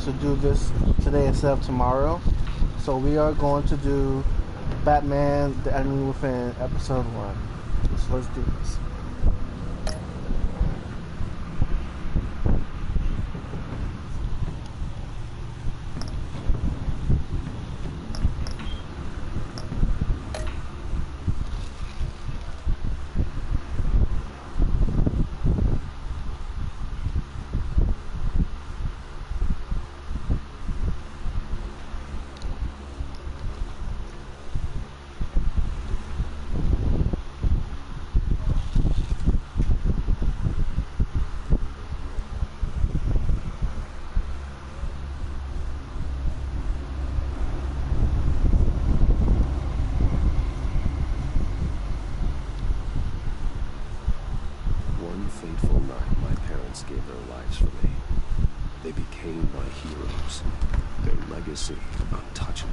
to do this today instead of tomorrow. So we are going to do Batman: The Enemy Within, episode 1. So let's do this. Fateful night, my parents gave their lives for me. They became my heroes, their legacy untouchable.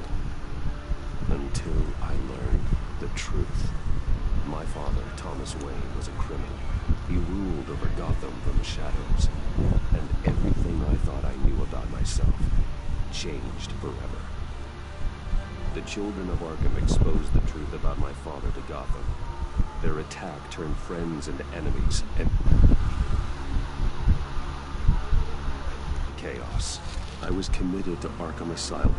Until I learned the truth. My father, Thomas Wayne, was a criminal. He ruled over Gotham from the shadows. And everything I thought I knew about myself changed forever. The children of Arkham exposed the truth about my father to Gotham. Their attack turned friends into enemies, and chaos. I was committed to Arkham Asylum,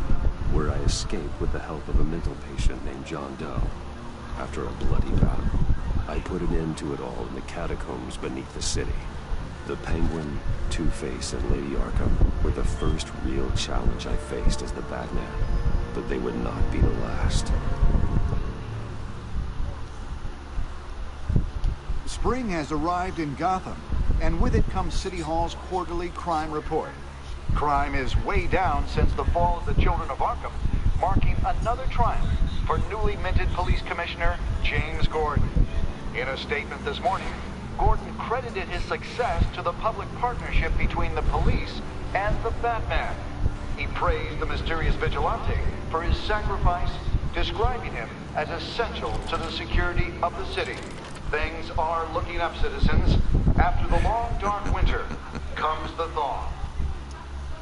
where I escaped with the help of a mental patient named John Doe. After a bloody battle, I put an end to it all in the catacombs beneath the city. The Penguin, Two-Face, and Lady Arkham were the first real challenge I faced as the Batman, but they would not be the last. Spring has arrived in Gotham, and with it comes City Hall's quarterly crime report. Crime is way down since the fall of the Children of Arkham, marking another triumph for newly minted Police Commissioner James Gordon. In a statement this morning, Gordon credited his success to the public partnership between the police and the Batman. He praised the mysterious vigilante for his sacrifice, describing him as essential to the security of the city. Things are looking up, citizens. After the long, dark winter comes the thaw.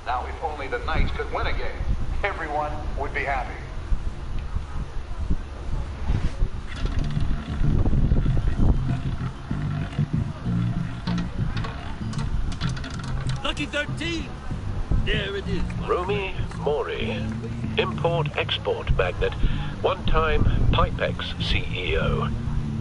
Now, if only the Knights could win a game, everyone would be happy. Lucky 13! There it is. Romy Mori, import-export magnate, one-time Pipex CEO.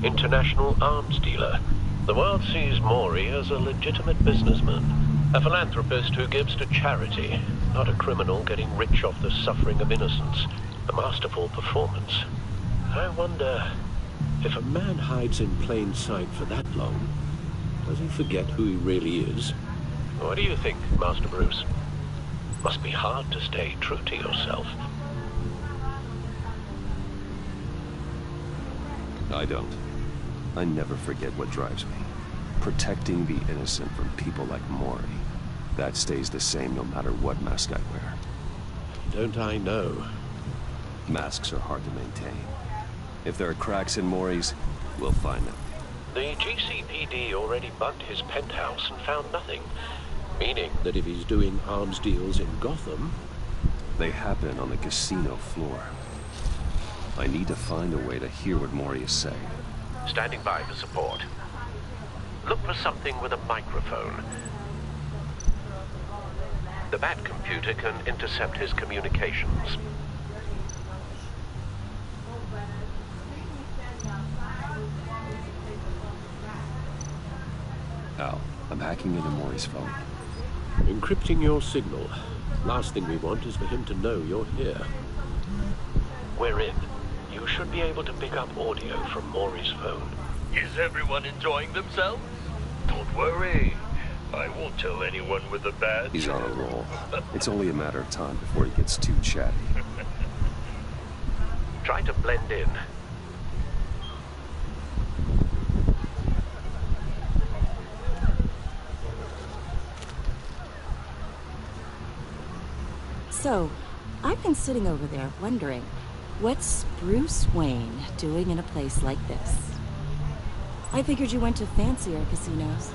International arms dealer. The world sees Maury as a legitimate businessman, a philanthropist who gives to charity, not a criminal getting rich off the suffering of innocence. A masterful performance. I wonder, if a man hides in plain sight for that long, does he forget who he really is? What do you think, Master Bruce? Must be hard to stay true to yourself. I don't. I never forget what drives me. Protecting the innocent from people like Maury. That stays the same no matter what mask I wear. Don't I know? Masks are hard to maintain. If there are cracks in Maury's, we'll find them. The GCPD already bugged his penthouse and found nothing. Meaning that if he's doing arms deals in Gotham... They happen on the casino floor. I need to find a way to hear what Maury is saying. Standing by for support. Look for something with a microphone. The Bat computer can intercept his communications. Al, I'm hacking into Maury's phone. Encrypting your signal. Last thing we want is for him to know you're here. We're in. You should be able to pick up audio from Maury's phone. Is everyone enjoying themselves? Don't worry. I won't tell anyone with a badge. He's on a roll. It's only a matter of time before he gets too chatty. Try to blend in. So, I've been sitting over there wondering, what's Bruce Wayne doing in a place like this? I figured you went to fancier casinos.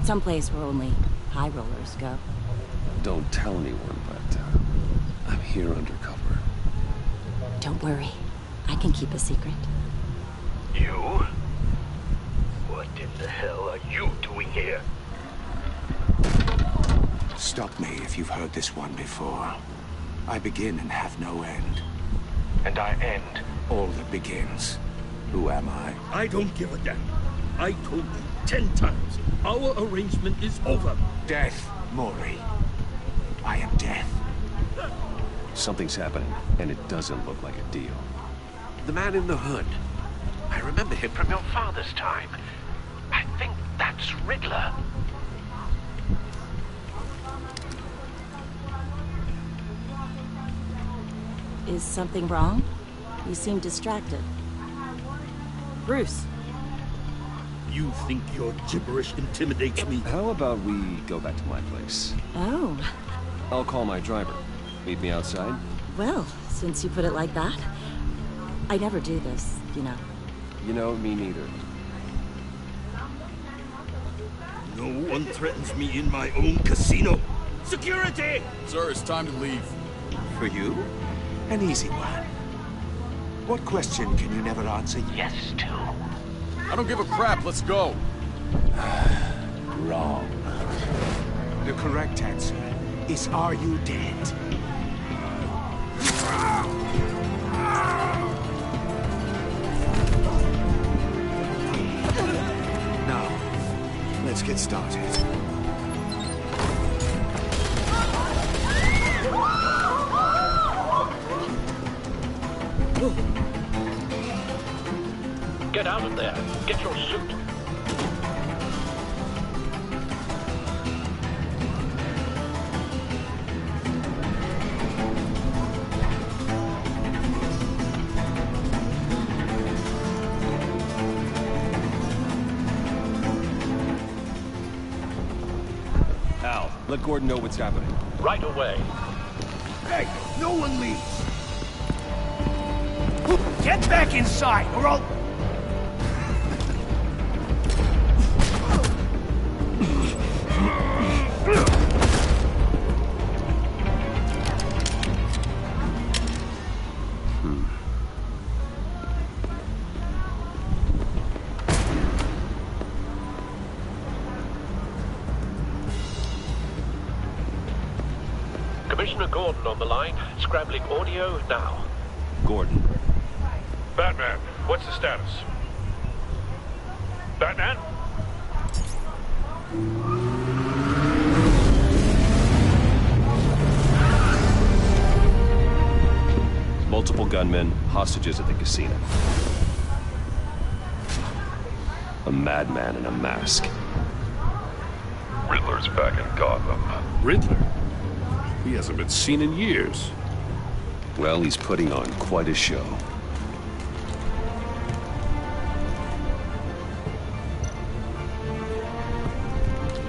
Someplace where only high rollers go. Don't tell anyone, but I'm here undercover. Don't worry. I can keep a secret. You? What in the hell are you doing here? Stop me if you've heard this one before. I begin and have no end. And I end all that begins. Who am I? I don't give a damn. I told you 10 times. Our arrangement is over. Death, Mori. I am death. Something's happening, and it doesn't look like a deal. The man in the hood. I remember him from your father's time. I think that's Riddler. Is something wrong? You seem distracted. Bruce. You think your gibberish intimidates me? How about we go back to my place? Oh. I'll call my driver. Meet me outside? Well, since you put it like that. I never do this, you know. You know, me neither. No one threatens me in my own casino. Security! Sir, it's time to leave. For you? An easy one. What question can you never answer yes to? I don't give a crap, let's go. Wrong. The correct answer is, are you dead? Now, let's get started. Get out of there. Get your suit. Al, let Gordon know what's happening. Right away. Hey, no one leaves! Get back inside, or I'll... Commissioner Gordon on the line. Scrambling audio now. Gordon. Batman, what's the status? Batman? Multiple gunmen, hostages at the casino. A madman in a mask. Riddler's back in Gotham. Riddler? He hasn't been seen in years. Well, he's putting on quite a show.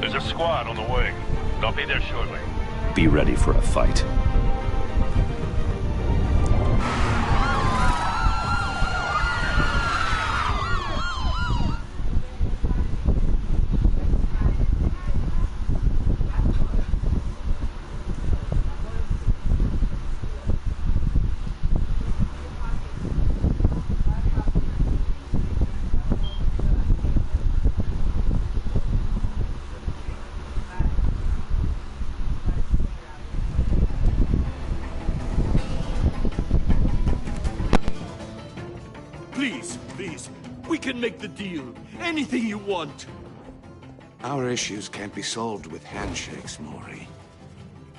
There's a squad on the way. They'll be there shortly. Be ready for a fight. Please, we can make the deal. Anything you want. Our issues can't be solved with handshakes, Mori.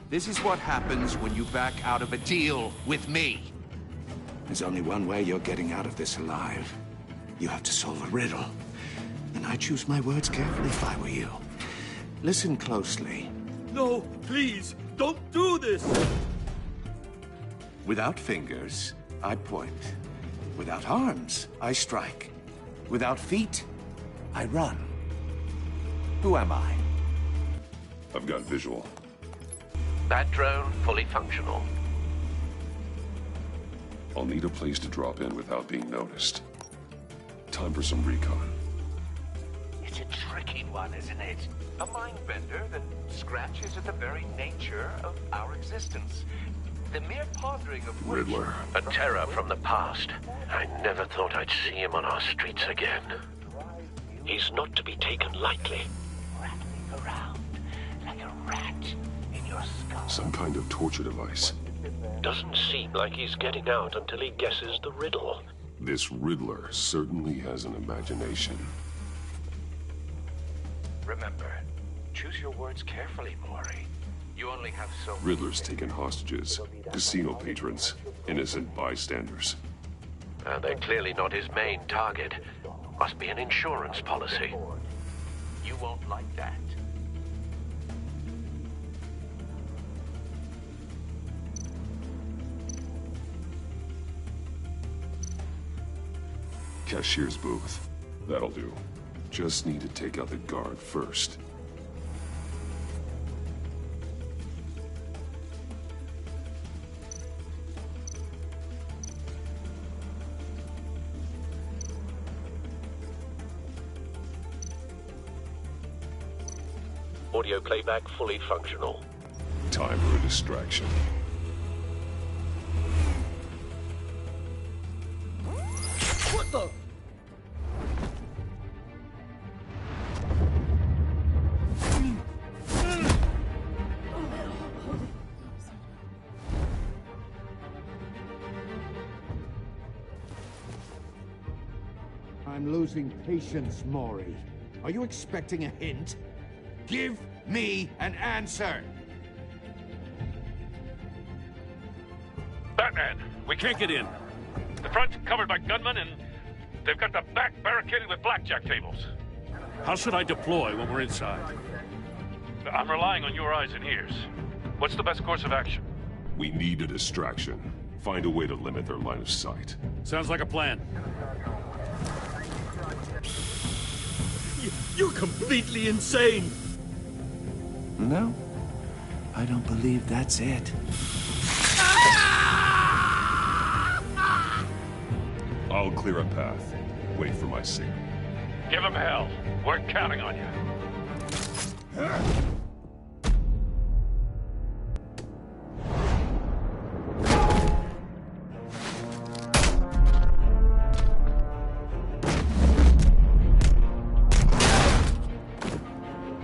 This is what happens when you back out of a deal with me. There's only one way you're getting out of this alive. You have to solve a riddle. And I choose my words carefully if I were you. Listen closely. No, please, don't do this. Without fingers, I point. Without arms, I strike. Without feet, I run. Who am I? I've got visual. That drone fully functional. I'll need a place to drop in without being noticed. Time for some recon. It's a tricky one, isn't it? A mind bender that scratches at the very nature of our existence. The mere pondering of which... Riddler. A terror from the past. I never thought I'd see him on our streets again. He's not to be taken lightly. Rattling around like a rat in your skull. Some kind of torture device. Doesn't seem like he's getting out until he guesses the riddle. This Riddler certainly has an imagination. Remember, choose your words carefully, Maury. You only have so... Riddler's taken hostages, casino patrons, innocent bystanders. They're clearly not his main target. Must be an insurance policy. You won't like that. Cashier's booth. That'll do. Just need to take out the guard first. Audio playback fully functional. Time for a distraction. What the? I'm losing patience, Maury. Are you expecting a hint? Give me an answer! Batman, we can't get in. The front's covered by gunmen, and they've got the back barricaded with blackjack tables. How should I deploy when we're inside? I'm relying on your eyes and ears. What's the best course of action? We need a distraction. Find a way to limit their line of sight. Sounds like a plan. You're completely insane! No, I don't believe that's it. I'll clear a path. Wait for my signal. Give him hell. We're counting on you.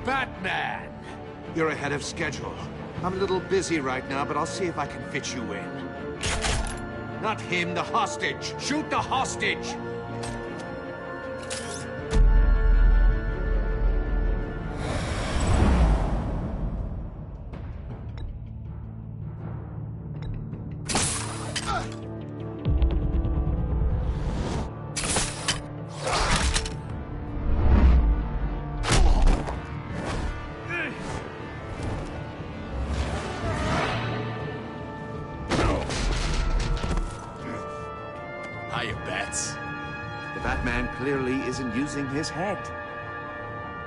Batman! You're ahead of schedule. I'm a little busy right now, but I'll see if I can fit you in. Not him, the hostage! Shoot the hostage! Hiya, Bats. The Batman clearly isn't using his head.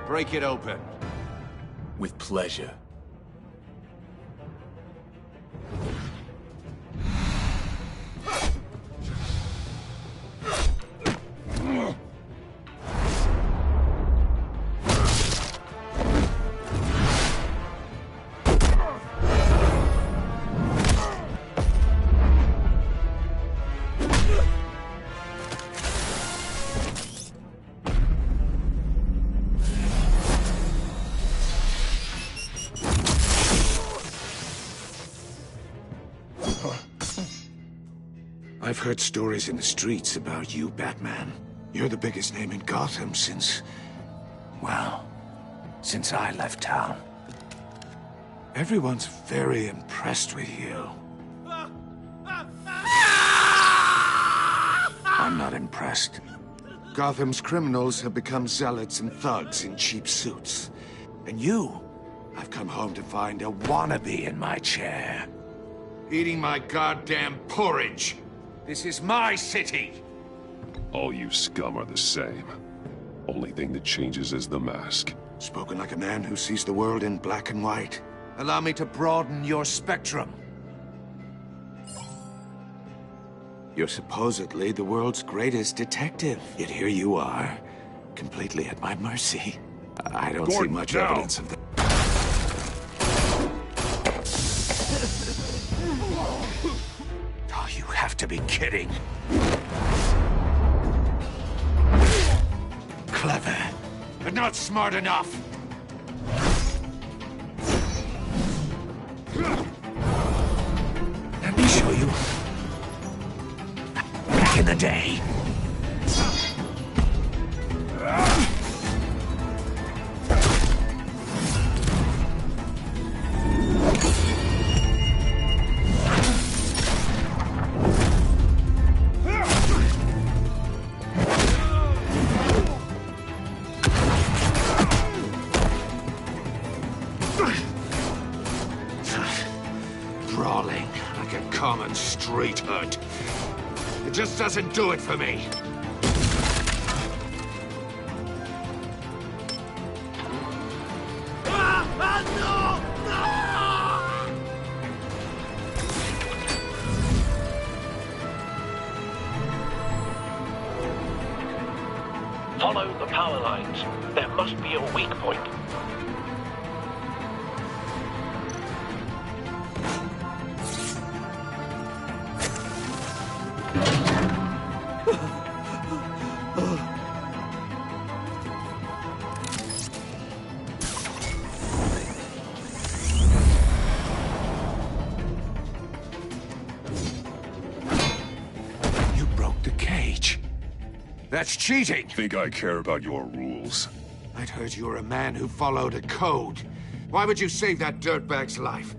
Break it open. With pleasure. I've heard stories in the streets about you, Batman. You're the biggest name in Gotham since... well, since I left town. Everyone's very impressed with you. I'm not impressed. Gotham's criminals have become zealots and thugs in cheap suits. And you, I've come home to find a wannabe in my chair. Eating my goddamn porridge. This is my city! All you scum are the same. Only thing that changes is the mask. Spoken like a man who sees the world in black and white. Allow me to broaden your spectrum. You're supposedly the world's greatest detective. Yet here you are, completely at my mercy. I don't see much evidence of that. Oh, you have to be kidding. Clever, but not smart enough. Let me show you. Back in the day. Brawling like a common street hood. It just doesn't do it for me. Follow the power lines. There must be a weak point. You broke the cage. That's cheating! Think I care about your rules? I'd heard you were a man who followed a code. Why would you save that dirtbag's life?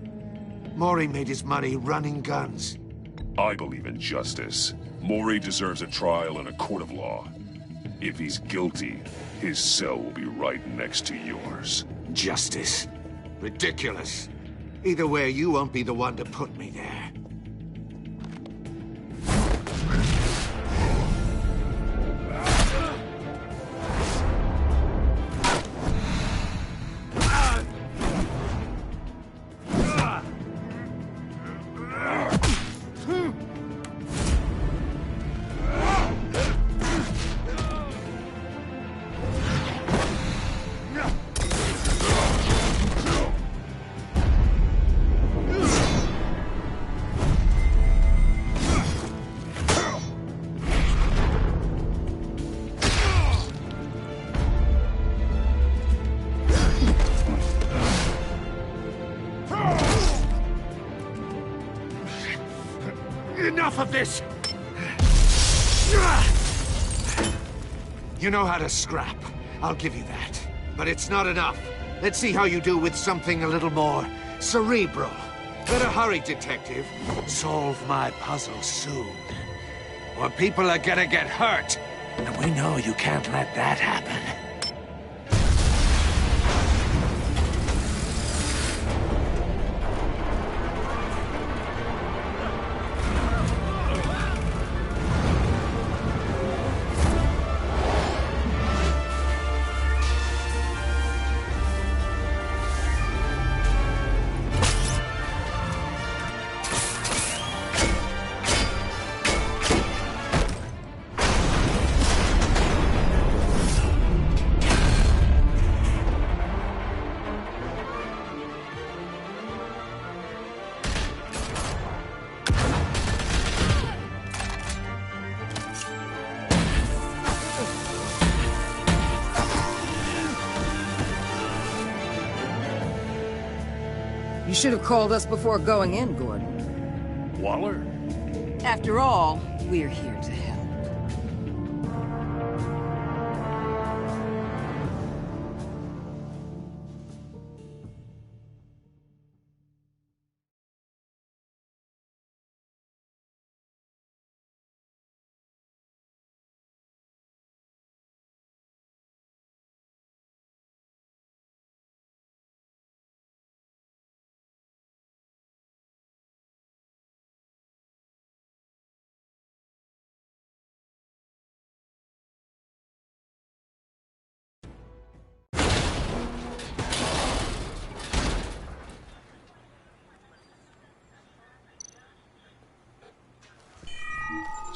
Mori made his money running guns. I believe in justice. Mori deserves a trial in a court of law. If he's guilty, his cell will be right next to yours. Justice? Ridiculous. Either way, you won't be the one to put me there. Enough of this! You know how to scrap. I'll give you that. But it's not enough. Let's see how you do with something a little more cerebral. Better hurry, detective. Solve my puzzle soon. Or people are gonna get hurt. And we know you can't let that happen. You should have called us before going in, Gordon. Waller? After all, we're here to help.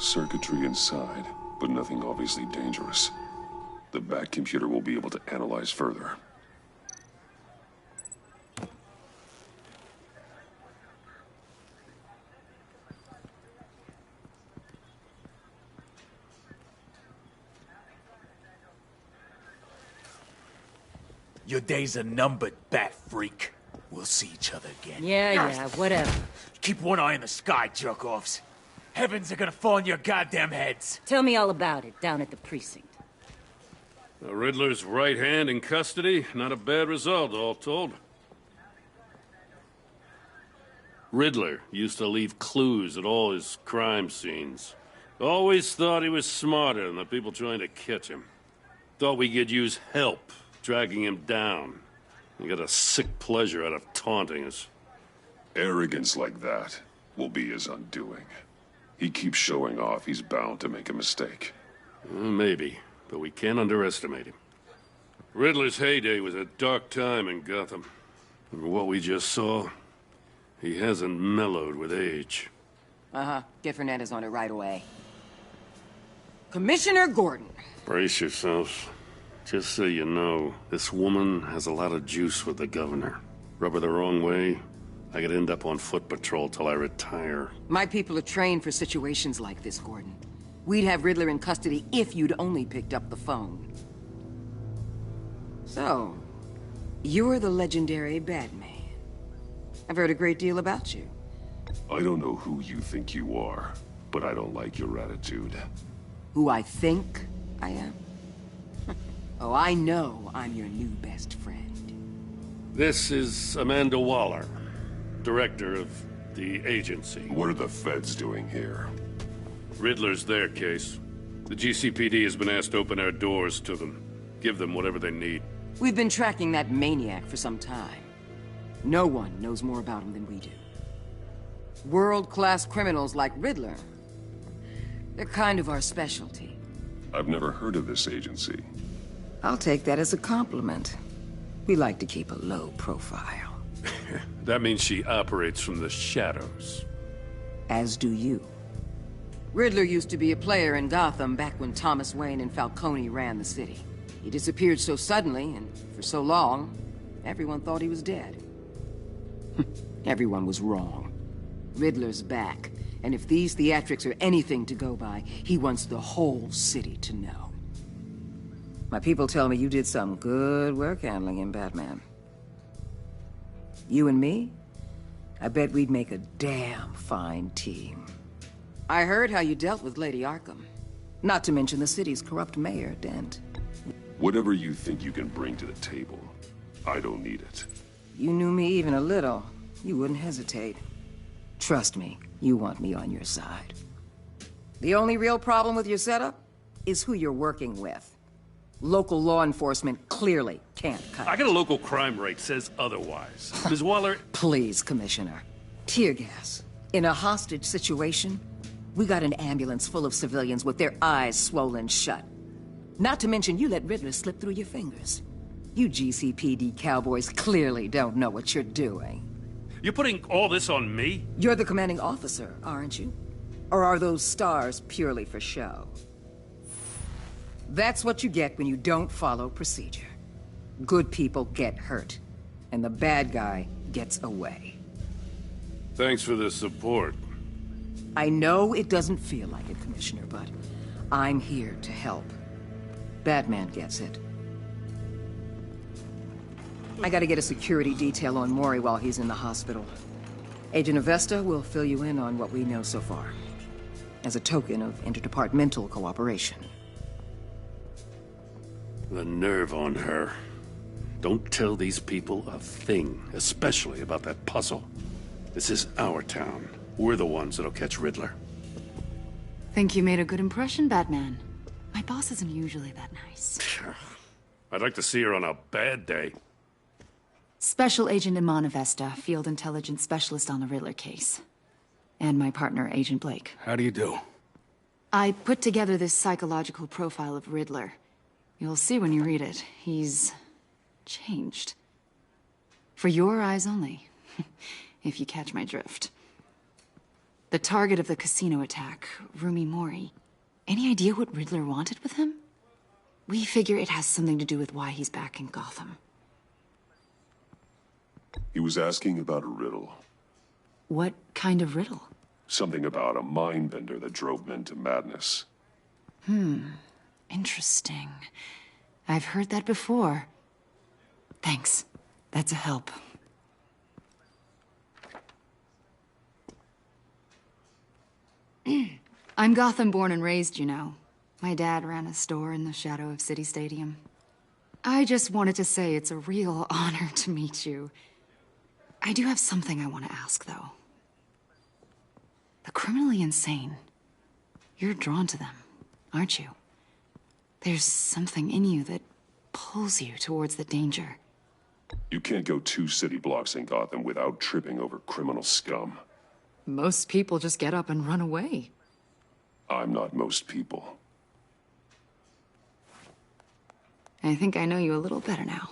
Circuitry inside, but nothing obviously dangerous. The back computer will be able to analyze further. Your days are numbered, bat freak. We'll see each other again. Yeah, whatever. Keep one eye in the sky, jerk-offs. Heavens are gonna fall on your goddamn heads. Tell me all about it down at the precinct. The Riddler's right hand in custody. Not a bad result, all told. Riddler used to leave clues at all his crime scenes. Always thought he was smarter than the people trying to catch him. Thought we could use help dragging him down. He got a sick pleasure out of taunting us. Arrogance like that will be his undoing. He keeps showing off he's bound to make a mistake. Maybe, but we can't underestimate him. Riddler's heyday was a dark time in Gotham. From what we just saw, he hasn't mellowed with age. Uh-huh. Get Fernandez on it right away. Commissioner Gordon. Brace yourselves. Just so you know, this woman has a lot of juice with the governor. Rub her the wrong way, I could end up on foot patrol till I retire. My people are trained for situations like this, Gordon. We'd have Riddler in custody if you'd only picked up the phone. So, you're the legendary Batman. I've heard a great deal about you. I don't know who you think you are, but I don't like your attitude. Who I think I am? Oh, I know I'm your new best friend. This is Amanda Waller, director of the agency. What are the feds doing here? Riddler's their case. The GCPD has been asked to open our doors to them. Give them whatever they need. We've been tracking that maniac for some time. No one knows more about him than we do. World-class criminals like Riddler. They're kind of our specialty. I've never heard of this agency. I'll take that as a compliment. We like to keep a low profile. That means she operates from the shadows. As do you. Riddler used to be a player in Gotham back when Thomas Wayne and Falcone ran the city. He disappeared so suddenly and for so long, everyone thought he was dead. Everyone was wrong. Riddler's back, and if these theatrics are anything to go by, he wants the whole city to know. My people tell me you did some good work handling him, Batman. You and me? I bet we'd make a damn fine team. I heard how you dealt with Lady Arkham. Not to mention the city's corrupt mayor, Dent. Whatever you think you can bring to the table, I don't need it. You knew me even a little, you wouldn't hesitate. Trust me, you want me on your side. The only real problem with your setup is who you're working with. Local law enforcement clearly can't cut it. I got a local crime rate says otherwise. Ms. Waller... Please, Commissioner. Tear gas. In a hostage situation, we got an ambulance full of civilians with their eyes swollen shut. Not to mention you let Riddler slip through your fingers. You GCPD cowboys clearly don't know what you're doing. You're putting all this on me? You're the commanding officer, aren't you? Or are those stars purely for show? That's what you get when you don't follow procedure. Good people get hurt, and the bad guy gets away. Thanks for the support. I know it doesn't feel like it, Commissioner, but I'm here to help. Batman gets it. I gotta get a security detail on Mori while he's in the hospital. Agent Avesta will fill you in on what we know so far, as a token of interdepartmental cooperation. The nerve on her. Don't tell these people a thing, especially about that puzzle. This is our town. We're the ones that'll catch Riddler. Think you made a good impression, Batman. My boss isn't usually that nice. I'd like to see her on a bad day. Special Agent Iman Avesta, Field Intelligence Specialist on the Riddler case. And my partner, Agent Blake. How do you do? I put together this psychological profile of Riddler. You'll see when you read it. He's changed. For your eyes only, if you catch my drift. The target of the casino attack, Rumi Mori. Any idea what Riddler wanted with him? We figure it has something to do with why he's back in Gotham. He was asking about a riddle. What kind of riddle? Something about a mind-bender that drove men to madness. Interesting. I've heard that before. Thanks. That's a help. I'm Gotham born and raised, you know. My dad ran a store in the shadow of City Stadium. I just wanted to say it's a real honor to meet you. I do have something I want to ask, though. The criminally insane. You're drawn to them, aren't you? There's something in you that pulls you towards the danger. You can't go 2 city blocks in Gotham without tripping over criminal scum. Most people just get up and run away. I'm not most people. I think I know you a little better now.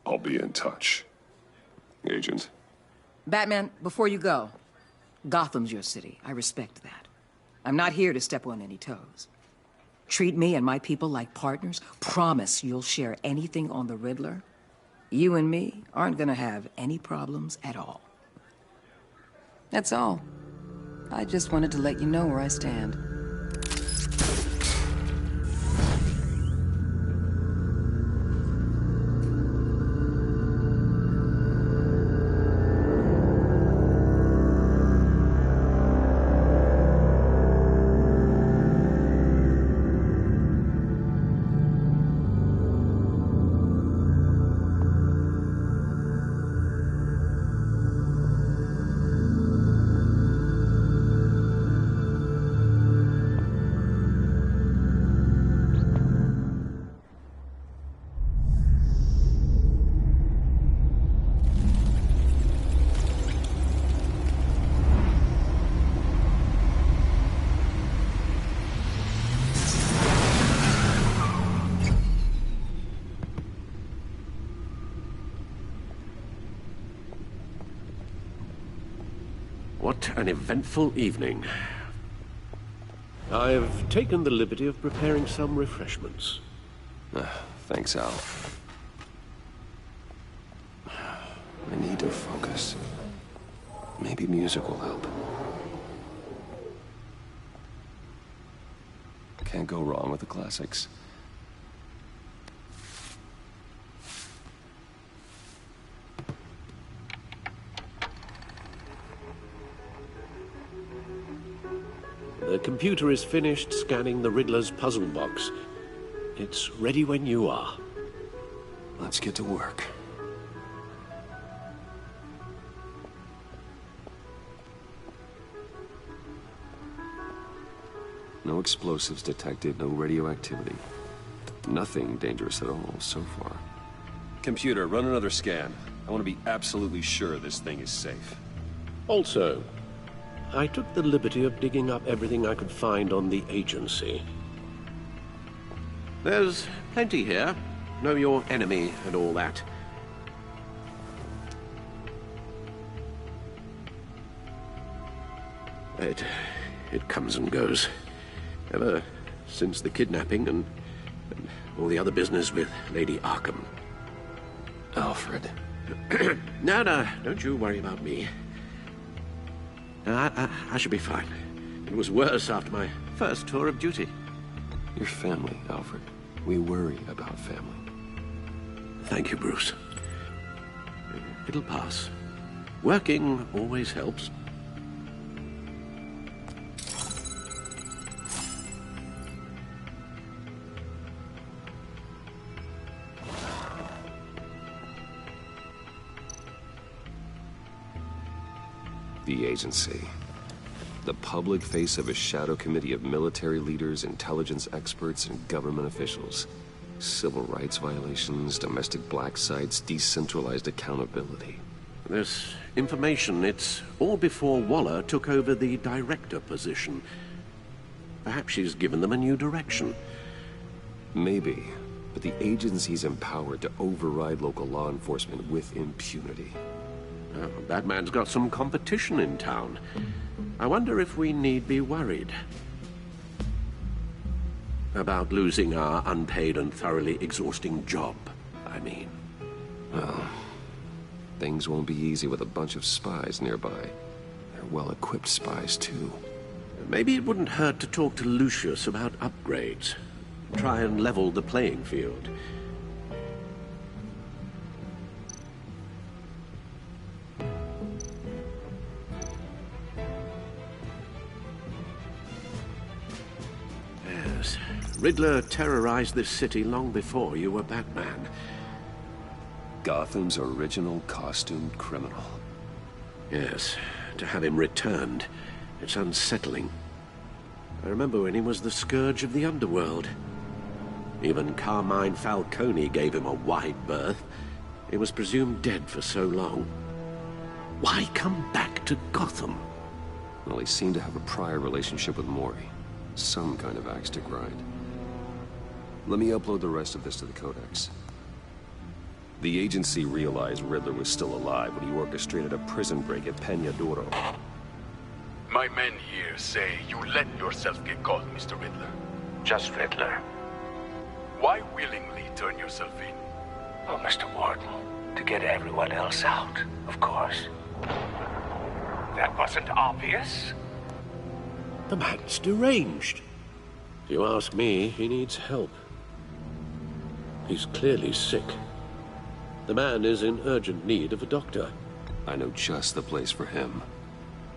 I'll be in touch, Agent. Batman, before you go, Gotham's your city. I respect that. I'm not here to step on any toes. Treat me and my people like partners. Promise you'll share anything on the Riddler. You and me aren't gonna have any problems at all. That's all. I just wanted to let you know where I stand. What an eventful evening. I've taken the liberty of preparing some refreshments. Thanks, Al. I need to focus. Maybe music will help. Can't go wrong with the classics. The computer is finished scanning the Riddler's puzzle box. It's ready when you are. Let's get to work. No explosives detected, no radioactivity. Nothing dangerous at all so far. Computer, run another scan. I want to be absolutely sure this thing is safe. Also, I took the liberty of digging up everything I could find on the agency. There's plenty here. Know your enemy and all that. It comes and goes. Ever since the kidnapping and all the other business with Lady Arkham. Alfred. No, don't you worry about me. I should be fine. It was worse after my first tour of duty. Your family, Alfred. We worry about family. Thank you, Bruce. It'll pass. Working always helps. The agency. The public face of a shadow committee of military leaders, intelligence experts, and government officials. Civil rights violations, domestic black sites, decentralized accountability. This information, it's all before Waller took over the director position. Perhaps she's given them a new direction. Maybe, but the agency's empowered to override local law enforcement with impunity. Oh, Batman's got some competition in town. I wonder if we need be worried about losing our unpaid and thoroughly exhausting job, I mean. Well, things won't be easy with a bunch of spies nearby. They're well-equipped spies, too. Maybe it wouldn't hurt to talk to Lucius about upgrades. Try and level the playing field. Yes, Riddler terrorized this city long before you were Batman. Gotham's original costumed criminal. Yes, to have him returned, it's unsettling. I remember when he was the scourge of the underworld. Even Carmine Falcone gave him a wide berth. He was presumed dead for so long. Why come back to Gotham? Well, he seemed to have a prior relationship with Mori. Some kind of axe to grind. Let me upload the rest of this to the Codex. The agency realized Riddler was still alive when he orchestrated a prison break at Peña Duro. My men here say you let yourself get caught, Mr. Riddler. Just Riddler. Why willingly turn yourself in? Oh, Mr. Warden, to get everyone else out, of course. That wasn't obvious. The man's deranged. If you ask me, he needs help. He's clearly sick. The man is in urgent need of a doctor. I know just the place for him.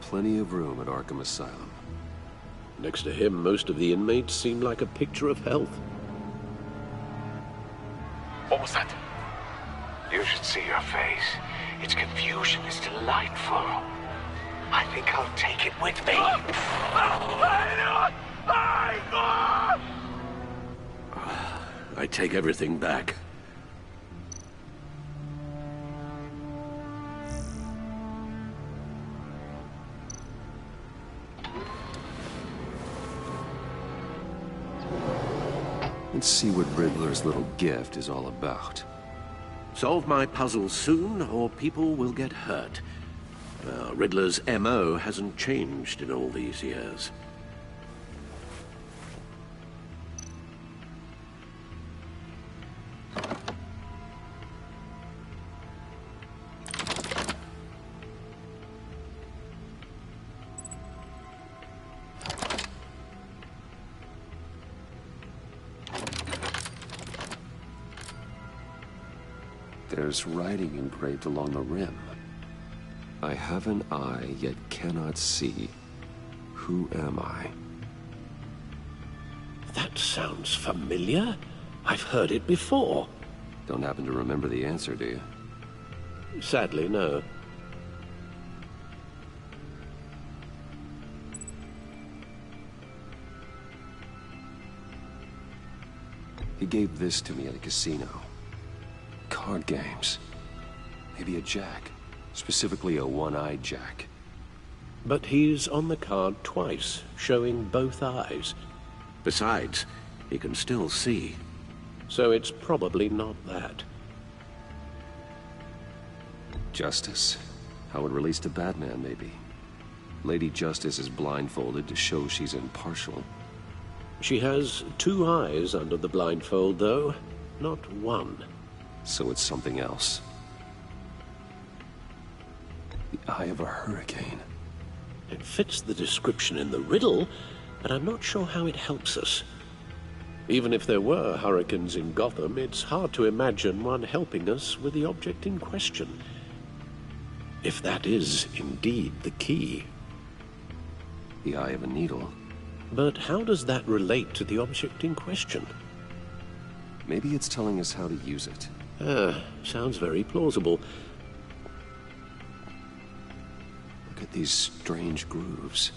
Plenty of room at Arkham Asylum. Next to him, most of the inmates seem like a picture of health. What was that? You should see your face. Its confusion is delightful. I think I'll take it with me. I take everything back. Let's see what Riddler's little gift is all about. Solve my puzzle soon, or people will get hurt. Riddler's M.O. hasn't changed in all these years. There's writing engraved along the rim. I have an eye, yet cannot see. Who am I? That sounds familiar. I've heard it before. Don't happen to remember the answer, do you? Sadly, no. He gave this to me at a casino. Card games. Maybe a jack. Specifically a one-eyed jack. But he's on the card twice, showing both eyes. Besides, he can still see. So it's probably not that. Justice. How it relates to Batman, maybe. Lady Justice is blindfolded to show she's impartial. She has two eyes under the blindfold, though, not one. So it's something else. The eye of a hurricane. It fits the description in the riddle, but I'm not sure how it helps us. Even if there were hurricanes in Gotham, it's hard to imagine one helping us with the object in question. If that is indeed the key. The eye of a needle. But how does that relate to the object in question? Maybe it's telling us how to use it. Sounds very plausible. Look at these strange grooves.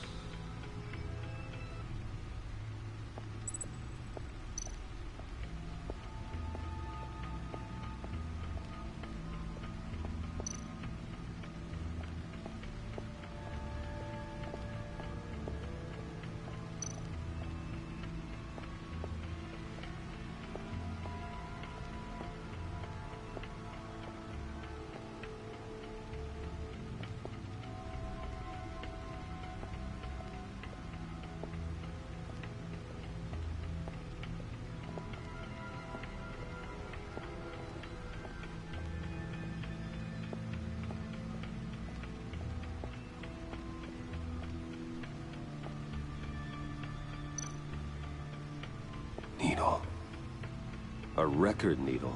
record needle.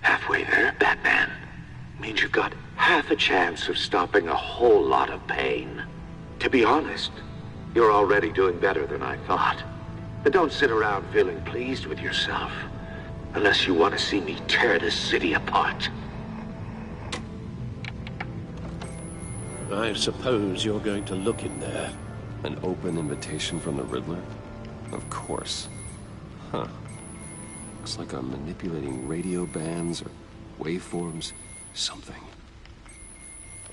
Halfway there, Batman. Means you've got half a chance of stopping a whole lot of pain. To be honest, you're already doing better than I thought. But don't sit around feeling pleased with yourself. Unless you want to see me tear this city apart. I suppose you're going to look in there. An open invitation from the Riddler? Of course. Huh. Looks like I'm manipulating radio bands or waveforms. Something.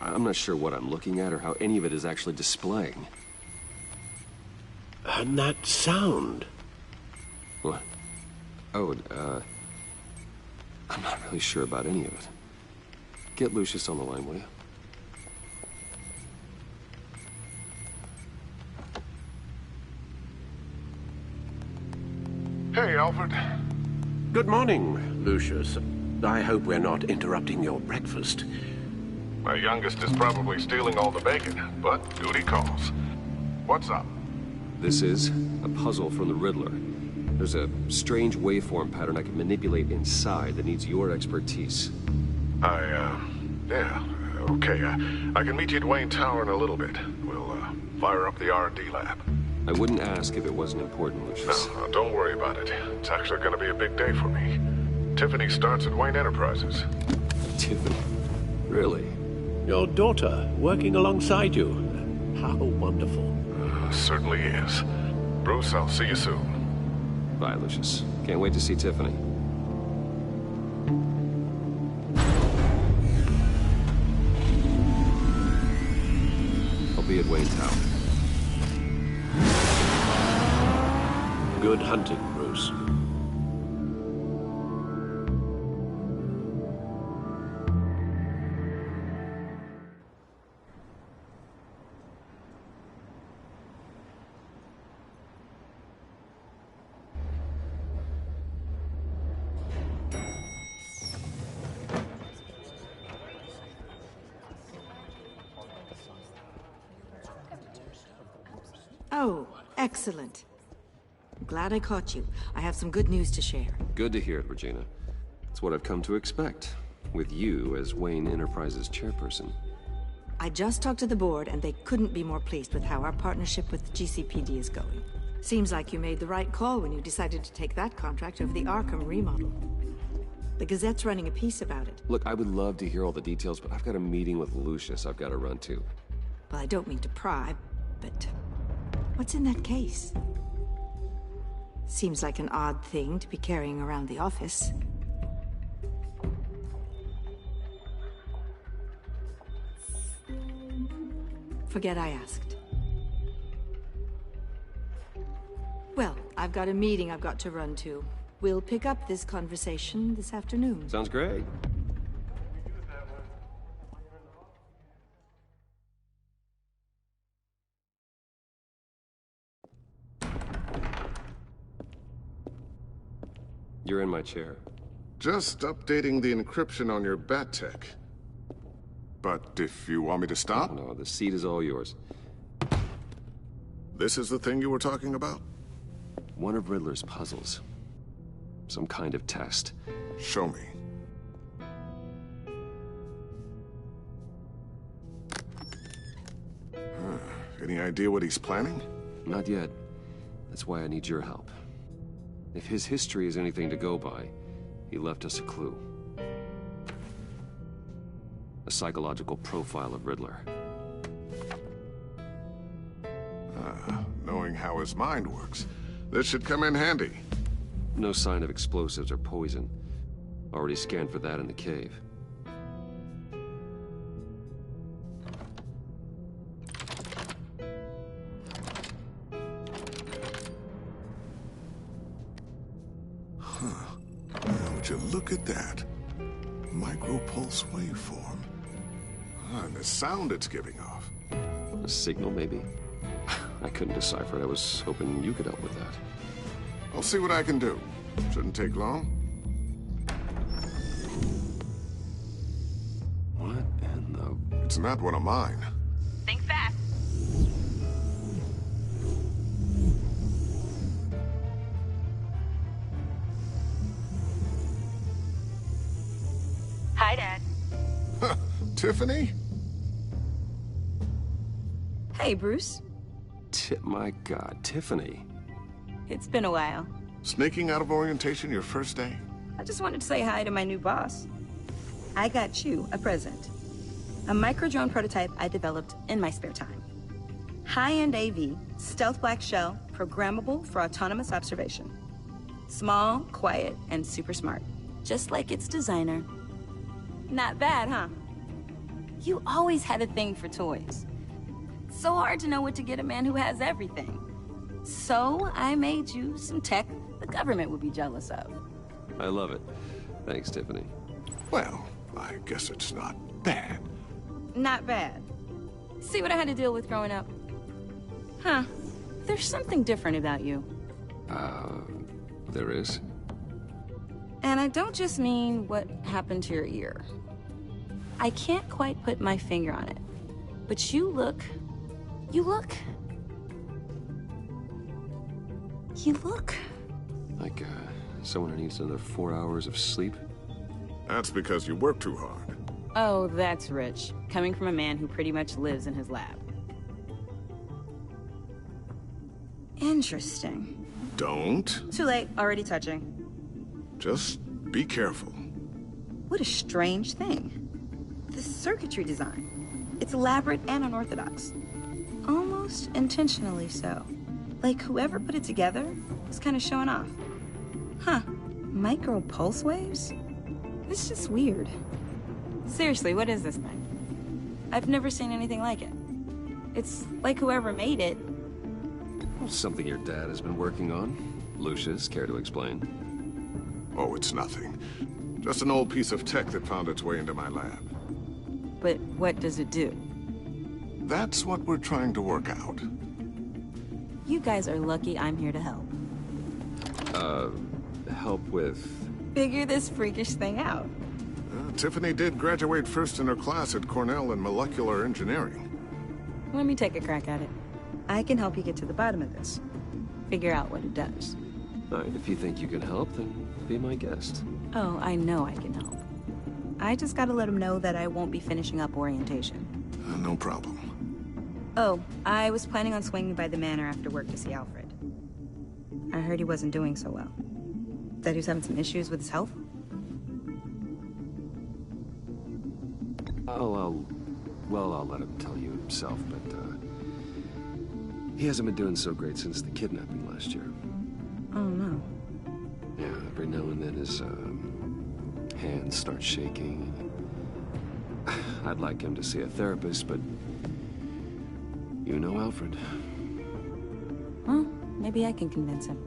I'm not sure what I'm looking at or how any of it is actually displaying. And that sound? What? Oh, I'm not really sure about any of it. Get Lucius on the line, will you? Hey, Alfred. Good morning, Lucius. I hope we're not interrupting your breakfast. My youngest is probably stealing all the bacon, but duty calls. What's up? This is a puzzle from the Riddler. There's a strange waveform pattern I can manipulate inside that needs your expertise. Yeah, okay. I can meet you at Wayne Tower in a little bit. We'll, fire up the R&D lab. I wouldn't ask if it wasn't important, Lucius. No, don't worry about it. It's actually gonna be a big day for me. Tiffany starts at Wayne Enterprises. Tiffany? Really? Your daughter, working alongside you. How wonderful. Certainly is. Bruce, I'll see you soon. Bye, Lucius. Can't wait to see Tiffany. I'll be at Wayne Tower. Good hunting, Bruce. Oh, excellent. I'm glad I caught you. I have some good news to share. Good to hear it, Regina. It's what I've come to expect, with you as Wayne Enterprises chairperson. I just talked to the board, and they couldn't be more pleased with how our partnership with GCPD is going. Seems like you made the right call when you decided to take that contract over the Arkham remodel. The Gazette's running a piece about it. Look, I would love to hear all the details, but I've got a meeting with Lucius I've got to run to. Well, I don't mean to pry, but what's in that case? Seems like an odd thing to be carrying around the office. Forget I asked. Well, I've got a meeting I've got to run to. We'll pick up this conversation this afternoon. Sounds great. You're in my chair. Just updating the encryption on your bat tech. But if you want me to stop? No, the seat is all yours. This is the thing you were talking about? One of Riddler's puzzles. Some kind of test. Show me. Any idea what he's planning? Not yet. That's why I need your help. If his history is anything to go by, he left us a clue. A psychological profile of Riddler. Knowing how his mind works, this should come in handy. No sign of explosives or poison. Already scanned for that in the cave. Would you look at that? Micropulse waveform. And the sound it's giving off. A signal, maybe? I couldn't decipher it. I was hoping you could help with that. I'll see what I can do. Shouldn't take long. What in the... It's not one of mine. Think fast. Hi, Dad. Tiffany? Hey, Bruce. My God, Tiffany. It's been a while. Sneaking out of orientation your first day? I just wanted to say hi to my new boss. I got you a present. A micro-drone prototype I developed in my spare time. High-end AV, stealth black shell, programmable for autonomous observation. Small, quiet, and super smart. Just like its designer. Not bad, huh? You always had a thing for toys. So hard to know what to get a man who has everything. So I made you some tech the government would be jealous of. I love it. Thanks, Tiffany. Well, I guess it's not bad. Not bad. See what I had to deal with growing up? Huh. There's something different about you. There is? And I don't just mean what happened to your ear. I can't quite put my finger on it. But you look... Like, someone who needs another 4 hours of sleep? That's because you work too hard. Oh, that's rich. Coming from a man who pretty much lives in his lab. Interesting. Don't. Too late. Already touching. Just be careful. What a strange thing. The circuitry design. It's elaborate and unorthodox. Almost intentionally so. Like whoever put it together was kind of showing off. Huh. Micro pulse waves? It's just weird. Seriously, what is this thing? I've never seen anything like it. It's like whoever made it... Something your dad has been working on. Lucius, care to explain? Oh, it's nothing. Just an old piece of tech that found its way into my lab. But what does it do? That's what we're trying to work out. You guys are lucky I'm here to help. Help with... Figure this freakish thing out. Tiffany did graduate first in her class at Cornell in molecular engineering. Let me take a crack at it. I can help you get to the bottom of this. Figure out what it does. All right, if you think you can help, then be my guest. Oh, I know I can help. I just gotta let him know that I won't be finishing up orientation. No problem. Oh, I was planning on swinging by the manor after work to see Alfred. I heard he wasn't doing so well. That he was having some issues with his health? I'll let him tell you himself, but, he hasn't been doing so great since the kidnapping last year. Oh, no. Yeah, every now and then his, hands start shaking. I'd like him to see a therapist, but... You know Alfred. Well, maybe I can convince him.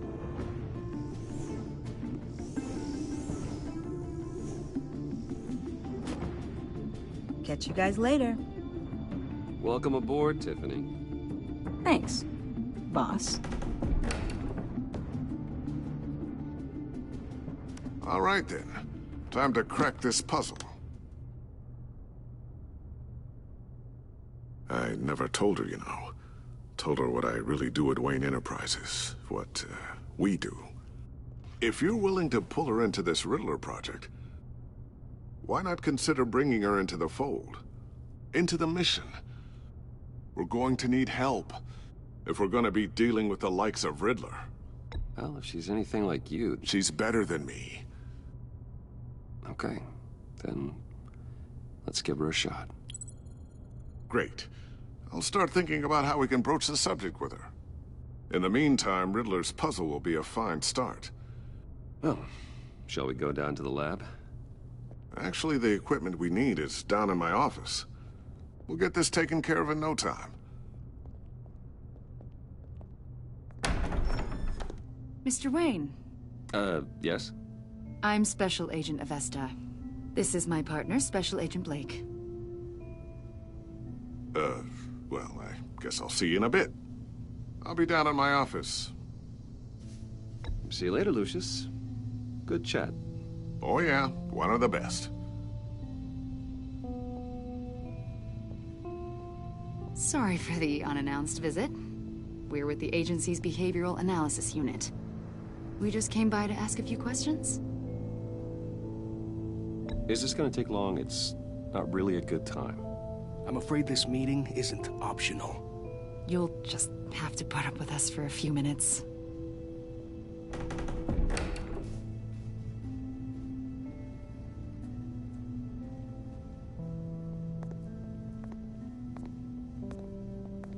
Catch you guys later. Welcome aboard, Tiffany. Thanks, boss. All right, then. Time to crack this puzzle. I never told her, you know. Told her what I really do at Wayne Enterprises. What, we do. If you're willing to pull her into this Riddler project, why not consider bringing her into the fold? Into the mission? We're going to need help if we're going to be dealing with the likes of Riddler. Well, if she's anything like you... She's better than me. Okay, then let's give her a shot. Great. I'll start thinking about how we can broach the subject with her. In the meantime, Riddler's puzzle will be a fine start. Well, shall we go down to the lab? Actually, the equipment we need is down in my office. We'll get this taken care of in no time. Mr. Wayne. Yes? I'm Special Agent Avesta. This is my partner, Special Agent Blake. Well, I guess I'll see you in a bit. I'll be down in my office. See you later, Lucius. Good chat. Oh yeah, one of the best. Sorry for the unannounced visit. We're with the agency's behavioral analysis unit. We just came by to ask a few questions. Is this gonna take long? It's not really a good time. I'm afraid this meeting isn't optional. You'll just have to put up with us for a few minutes.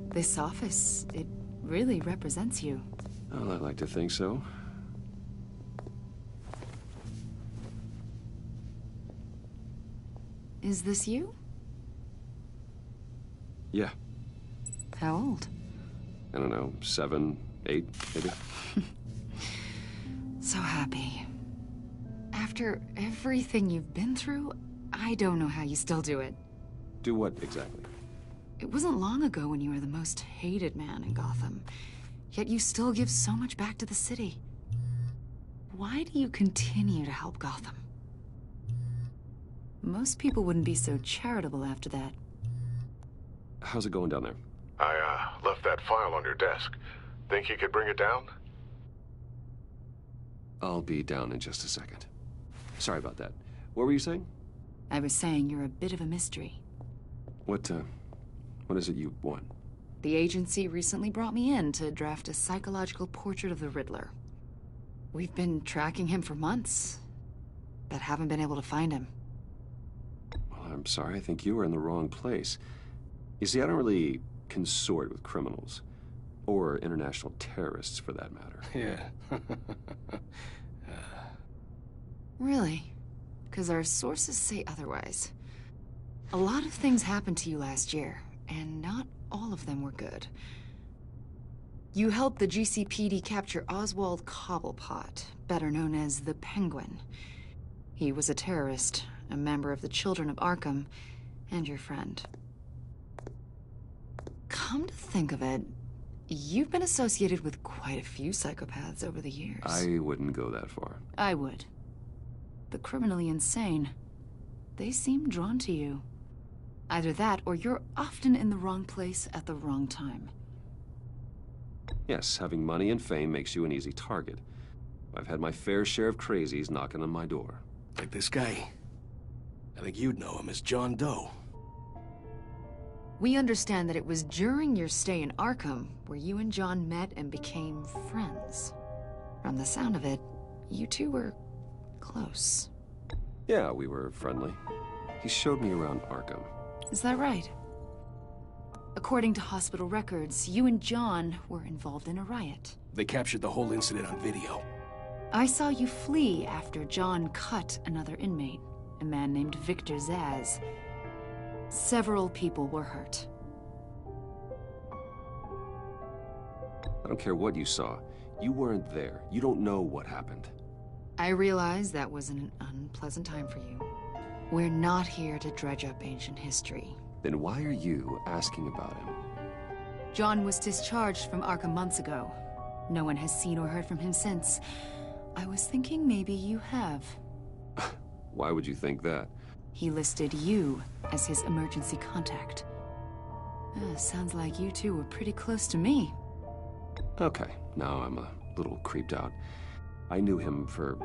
This office, it really represents you. Well, I'd like to think so. Is this you? Yeah. How old? I don't know, 7, 8, maybe? So happy. After everything you've been through, I don't know how you still do it. Do what exactly? It wasn't long ago when you were the most hated man in Gotham, yet you still give so much back to the city. Why do you continue to help Gotham? Most people wouldn't be so charitable after that. How's it going down there? I, left that file on your desk. Think you could bring it down? I'll be down in just a second. Sorry about that. What were you saying? I was saying you're a bit of a mystery. What is it you want? The agency recently brought me in to draft a psychological portrait of the Riddler. We've been tracking him for months, but haven't been able to find him. Well, I'm sorry. I think you were in the wrong place. You see, I don't really consort with criminals. Or international terrorists, for that matter. Yeah. Really? Because our sources say otherwise. A lot of things happened to you last year, and not all of them were good. You helped the GCPD capture Oswald Cobblepot, better known as the Penguin. He was a terrorist, a member of the Children of Arkham, and your friend. Come to think of it, you've been associated with quite a few psychopaths over the years. I wouldn't go that far. I would. The criminally insane. They seem drawn to you. Either that, or you're often in the wrong place at the wrong time. Yes, having money and fame makes you an easy target. I've had my fair share of crazies knocking on my door. Like this guy. I think you'd know him as John Doe. We understand that it was during your stay in Arkham where you and John met and became friends. From the sound of it, you two were close. Yeah, we were friendly. He showed me around Arkham. Is that right? According to hospital records, you and John were involved in a riot. They captured the whole incident on video. I saw you flee after John cut another inmate, a man named Victor Zsasz. Several people were hurt. I don't care what you saw. You weren't there. You don't know what happened. I realize that was an unpleasant time for you. We're not here to dredge up ancient history. Then why are you asking about him? John was discharged from Arkham months ago. No one has seen or heard from him since. I was thinking maybe you have. Why would you think that? He listed you as his emergency contact. Sounds like you two were pretty close to me. Okay, now I'm a little creeped out. I knew him for,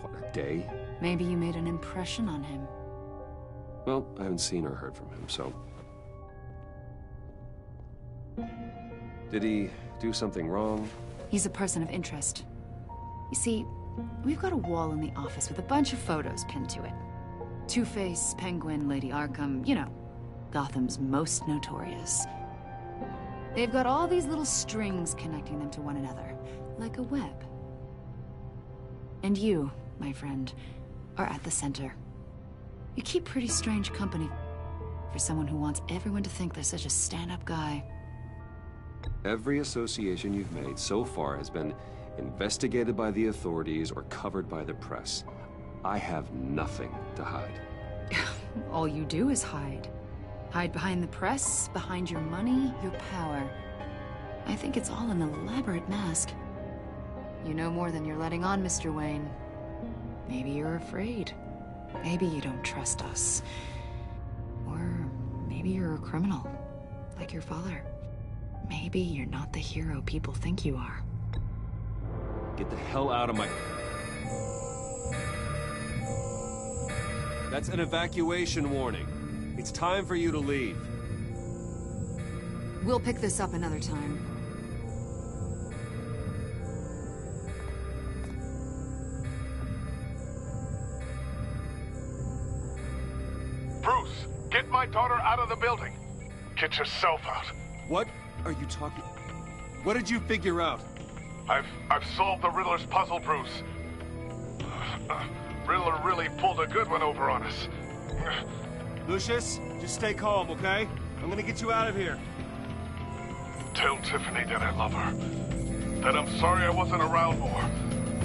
what, a day? Maybe you made an impression on him. Well, I haven't seen or heard from him, so... Did he do something wrong? He's a person of interest. You see, we've got a wall in the office with a bunch of photos pinned to it. Two-Face, Penguin, Lady Arkham, you know, Gotham's most notorious. They've got all these little strings connecting them to one another, like a web. And you, my friend, are at the center. You keep pretty strange company for someone who wants everyone to think they're such a stand-up guy. Every association you've made so far has been investigated by the authorities or covered by the press. I have nothing to hide. All you do is hide. Hide behind the press, behind your money, your power. I think it's all an elaborate mask. You know more than you're letting on, Mr. Wayne. Maybe you're afraid. Maybe you don't trust us. Or maybe you're a criminal, like your father. Maybe you're not the hero people think you are. Get the hell out of my... That's an evacuation warning. It's time for you to leave. We'll pick this up another time. Bruce, get my daughter out of the building. Get yourself out. What are you talking... What did you figure out? I've solved the Riddler's puzzle, Bruce. Riddler really pulled a good one over on us. Lucius, just stay calm, okay? I'm gonna get you out of here. Tell Tiffany that I love her. That I'm sorry I wasn't around more.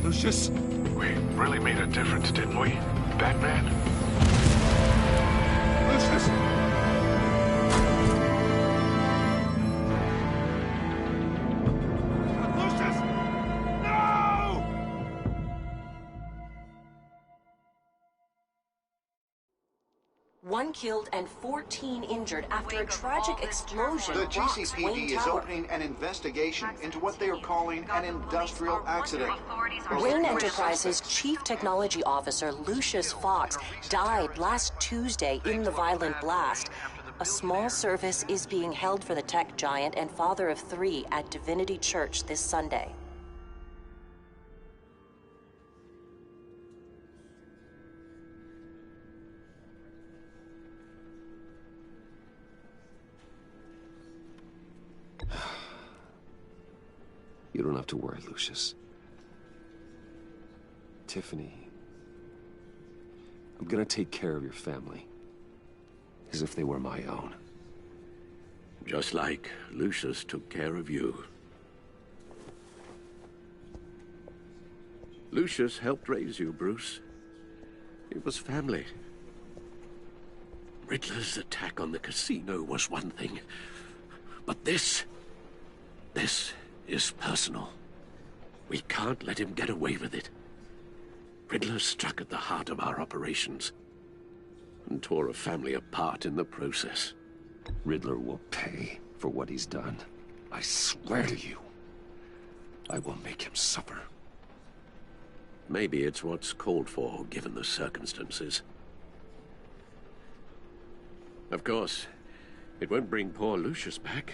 Lucius? We really made a difference, didn't we, Batman? Lucius! One killed and 14 injured after a tragic explosion. The rocks Wayne GCPD is Tower. opening an investigation into what they are calling an industrial accident. Wayne Enterprises' chief technology officer, Lucius Fox, died last Tuesday in the violent blast. A small service is being held for the tech giant and father of 3 at Divinity Church this Sunday. You don't have to worry, Lucius. Tiffany, I'm gonna take care of your family. As if they were my own. Just like Lucius took care of you. Lucius helped raise you, Bruce. It was family. Riddler's attack on the casino was one thing. But this is personal. We can't let him get away with it. Riddler struck at the heart of our operations and tore a family apart in the process. Riddler will pay for what he's done. I swear to you, I will make him suffer. Maybe it's what's called for, given the circumstances. Of course, it won't bring poor Lucius back.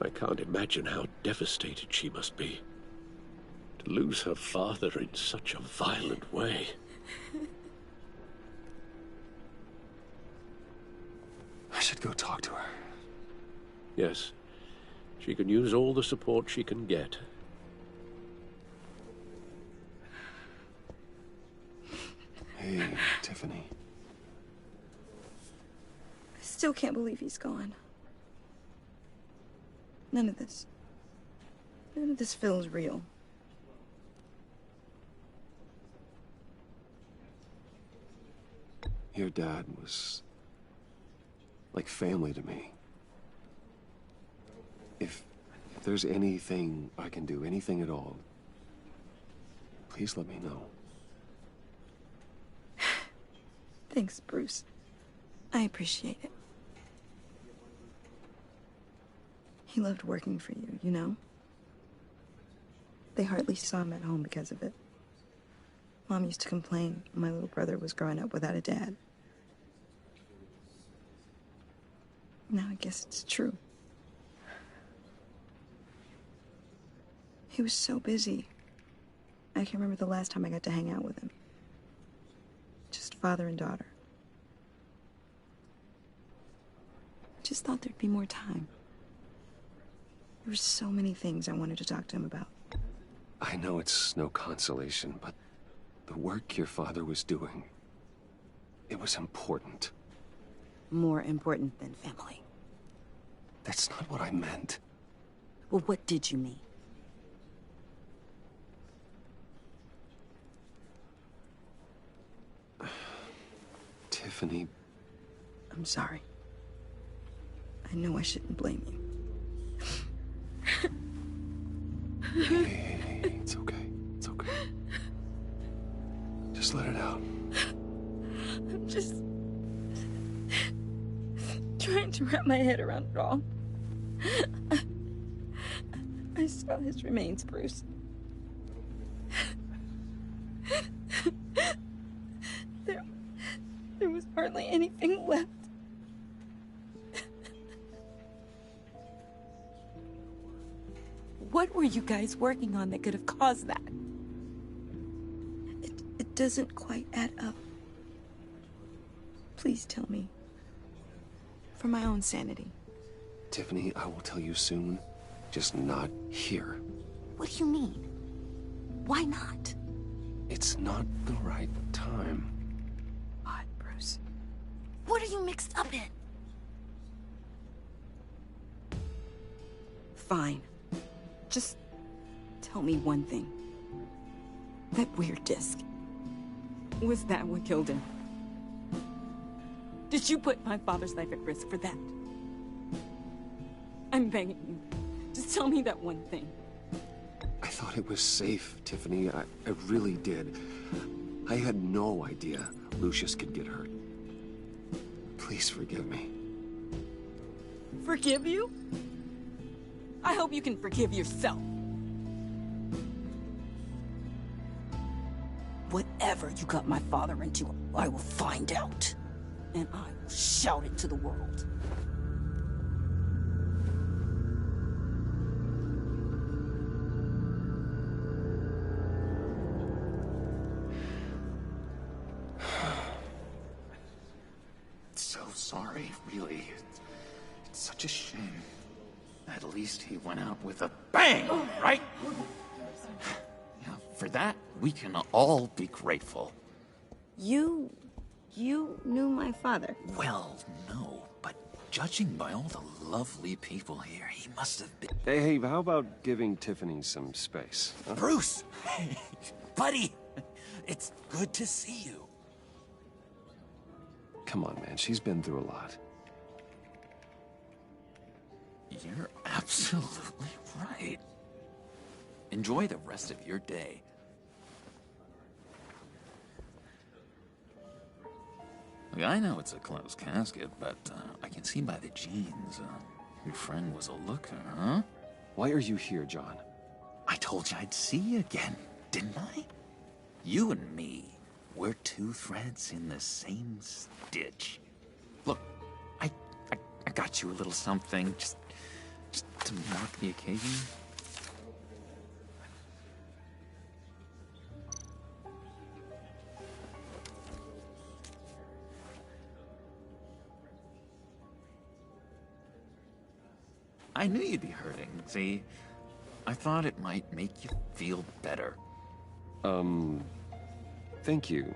I can't imagine how devastated she must be. To lose her father in such a violent way. I should go talk to her. Yes, she can use all the support she can get. Hey, Tiffany. I still can't believe he's gone. None of this feels real. Your dad was like family to me. If there's anything I can do, anything at all, please let me know. Thanks, Bruce. I appreciate it. He loved working for you, you know? They hardly saw him at home because of it. Mom used to complain my little brother was growing up without a dad. Now I guess it's true. He was so busy. I can remember the last time I got to hang out with him. Just father and daughter. I just thought there'd be more time. There were so many things I wanted to talk to him about. I know it's no consolation, but the work your father was doing, it was important. More important than family. That's not what I meant. Well, what did you mean? Tiffany. I'm sorry. I know I shouldn't blame you. Hey, it's okay. It's okay. Just let it out. I'm just trying to wrap my head around it all. I saw his remains, Bruce. hardly anything left. What were you guys working on that could have caused that? It doesn't quite add up. Please tell me. For my own sanity. Tiffany, I will tell you soon. Just not here. What do you mean? Why not? It's not the right time. Odd, Bruce. What are you mixed up in? Fine. Just tell me one thing. That weird disc. Was that what killed him? Did you put my father's life at risk for that? I'm begging you. Just tell me that one thing. I thought it was safe, Tiffany. I really did. I had no idea Lucius could get hurt. Please forgive me. Forgive you? I hope you can forgive yourself. Whatever you got my father into, I will find out. And I will shout it to the world. So sorry, really. It's such a shame. At least he went out with a bang, right? Yeah, for that, we can all be grateful. You knew my father? Well, no, but judging by all the lovely people here, he must have been... Hey, how about giving Tiffany some space? Huh? Bruce! Hey, buddy! It's good to see you. Come on, man. She's been through a lot. You're absolutely right. Enjoy the rest of your day. Look, I know it's a closed casket, but I can see by the jeans, your friend was a looker, huh? Why are you here, John? I told you I'd see you again, didn't I? You and me, we're two threads in the same stitch. Look, I got you a little something, just to mark the occasion. I knew you'd be hurting. See, I thought it might make you feel better. Thank you,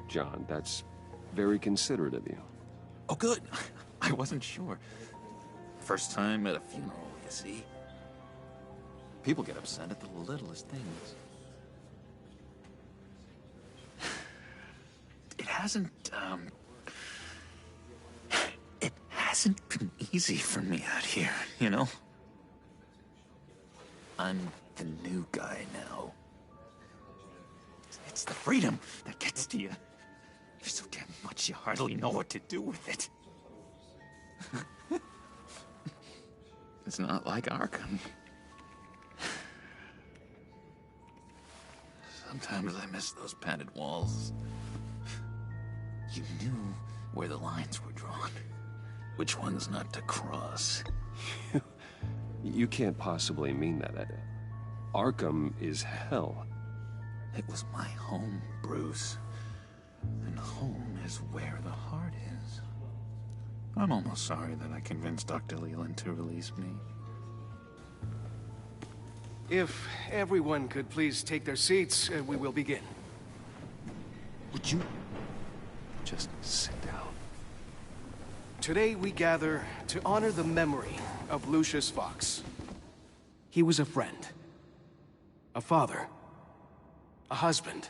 John. That's very considerate of you. Oh, good. I wasn't sure. First time at a funeral, you see. People get upset at the littlest things. It hasn't been easy for me out here, you know? I'm the new guy now. It's the freedom that gets to you. There's so damn much you hardly know what to do with it. It's not like Arkham. Sometimes I miss those padded walls. You knew where the lines were drawn. Which ones not to cross. You can't possibly mean that. Arkham is hell. It was my home, Bruce. And home is where the heart is. I'm almost sorry that I convinced Dr. Leland to release me. If everyone could please take their seats, we will begin. Would you just sit down? Today we gather to honor the memory of Lucius Fox. He was a friend, a father, a husband,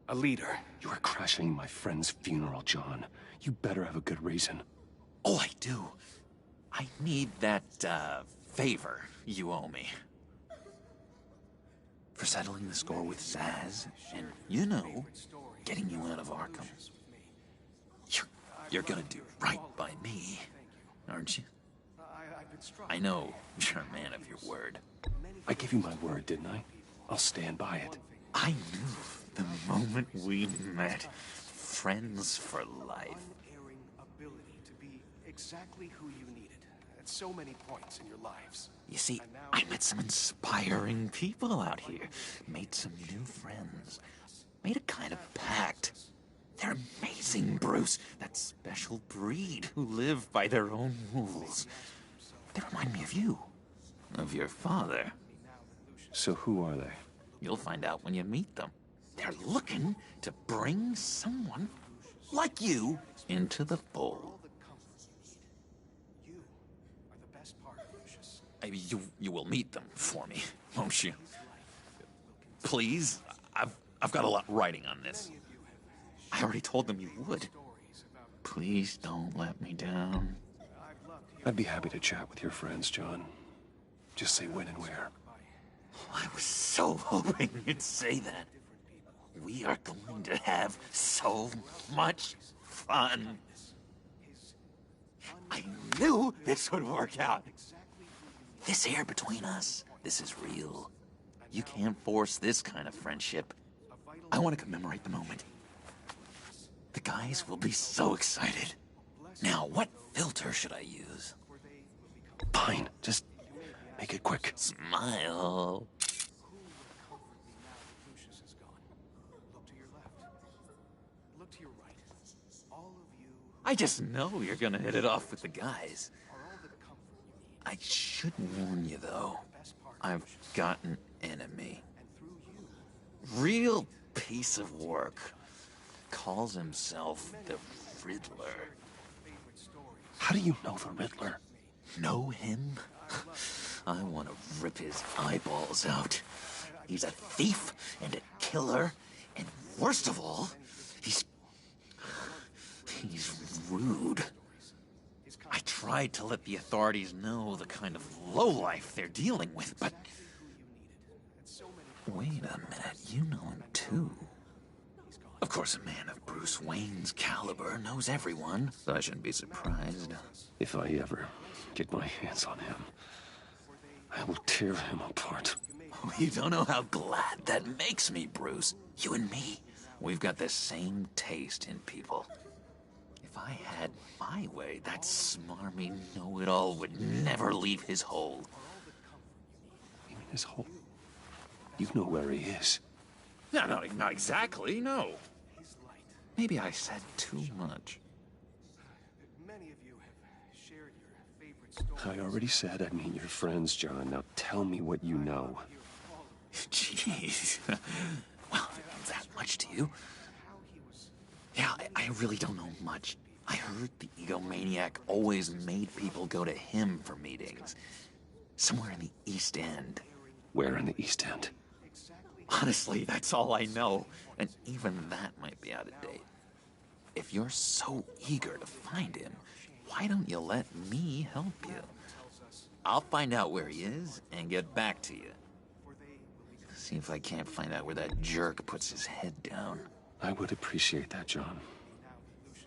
a leader. You are crashing my friend's funeral, John. You better have a good reason. Oh, I do. I need that, favor you owe me. For settling the score with Zaz, and, you know, getting you out of Arkham. You're gonna do right by me, aren't you? I know you're a man of your word. I gave you my word, didn't I? I'll stand by it. I knew the moment we met. friends for life. Unerring ability to be exactly who you needed at so many points in your lives. You see, I met some inspiring people out here. Made some new friends. Made a kind of pact. They're amazing, Bruce. That special breed who live by their own rules. They remind me of you. Of your father. So who are they? You'll find out when you meet them. They're looking to bring someone like you into the fold. You are the best part, Lucius. You will meet them for me, won't you? Please, I've got a lot writing on this. I already told them you would. Please don't let me down. I'd be happy to chat with your friends, John. Just say when and where. I was so hoping you'd say that. We are going to have so much fun. I knew this would work out. This air between us, this is real. You can't force this kind of friendship. I want to commemorate the moment. The guys will be so excited. Now, what filter should I use? Fine, just make it quick. Smile. Look to your right. All of you. I just know you're gonna hit it off with the guys. I should warn you, though. I've got an enemy. Real piece of work. Calls himself the Riddler. How do you know the Riddler? Know him? I want to rip his eyeballs out. He's a thief and a killer, and worst of all, he's rude. I tried to let the authorities know the kind of lowlife they're dealing with, but... Wait a minute, you know him too. Of course, a man of Bruce Wayne's caliber knows everyone, so I shouldn't be surprised. If I ever get my hands on him, I will tear him apart. Oh, you don't know how glad that makes me, Bruce. You and me, we've got the same taste in people. If I had my way, that smarmy know-it-all would never leave his hole. You mean his hole? You know where he is. No, not exactly, no. Maybe I said too much. Many of you have shared your favorite stories. I already said I'd meet your friends, John. Now tell me what you know. Jeez. Well, if it means that much to you. Yeah, I really don't know much. I heard the egomaniac always made people go to him for meetings. Somewhere in the East End. Where in the East End? Honestly, that's all I know. And even that might be out of date. If you're so eager to find him, why don't you let me help you? I'll find out where he is and get back to you. See if I can't find out where that jerk puts his head down. I would appreciate that, John.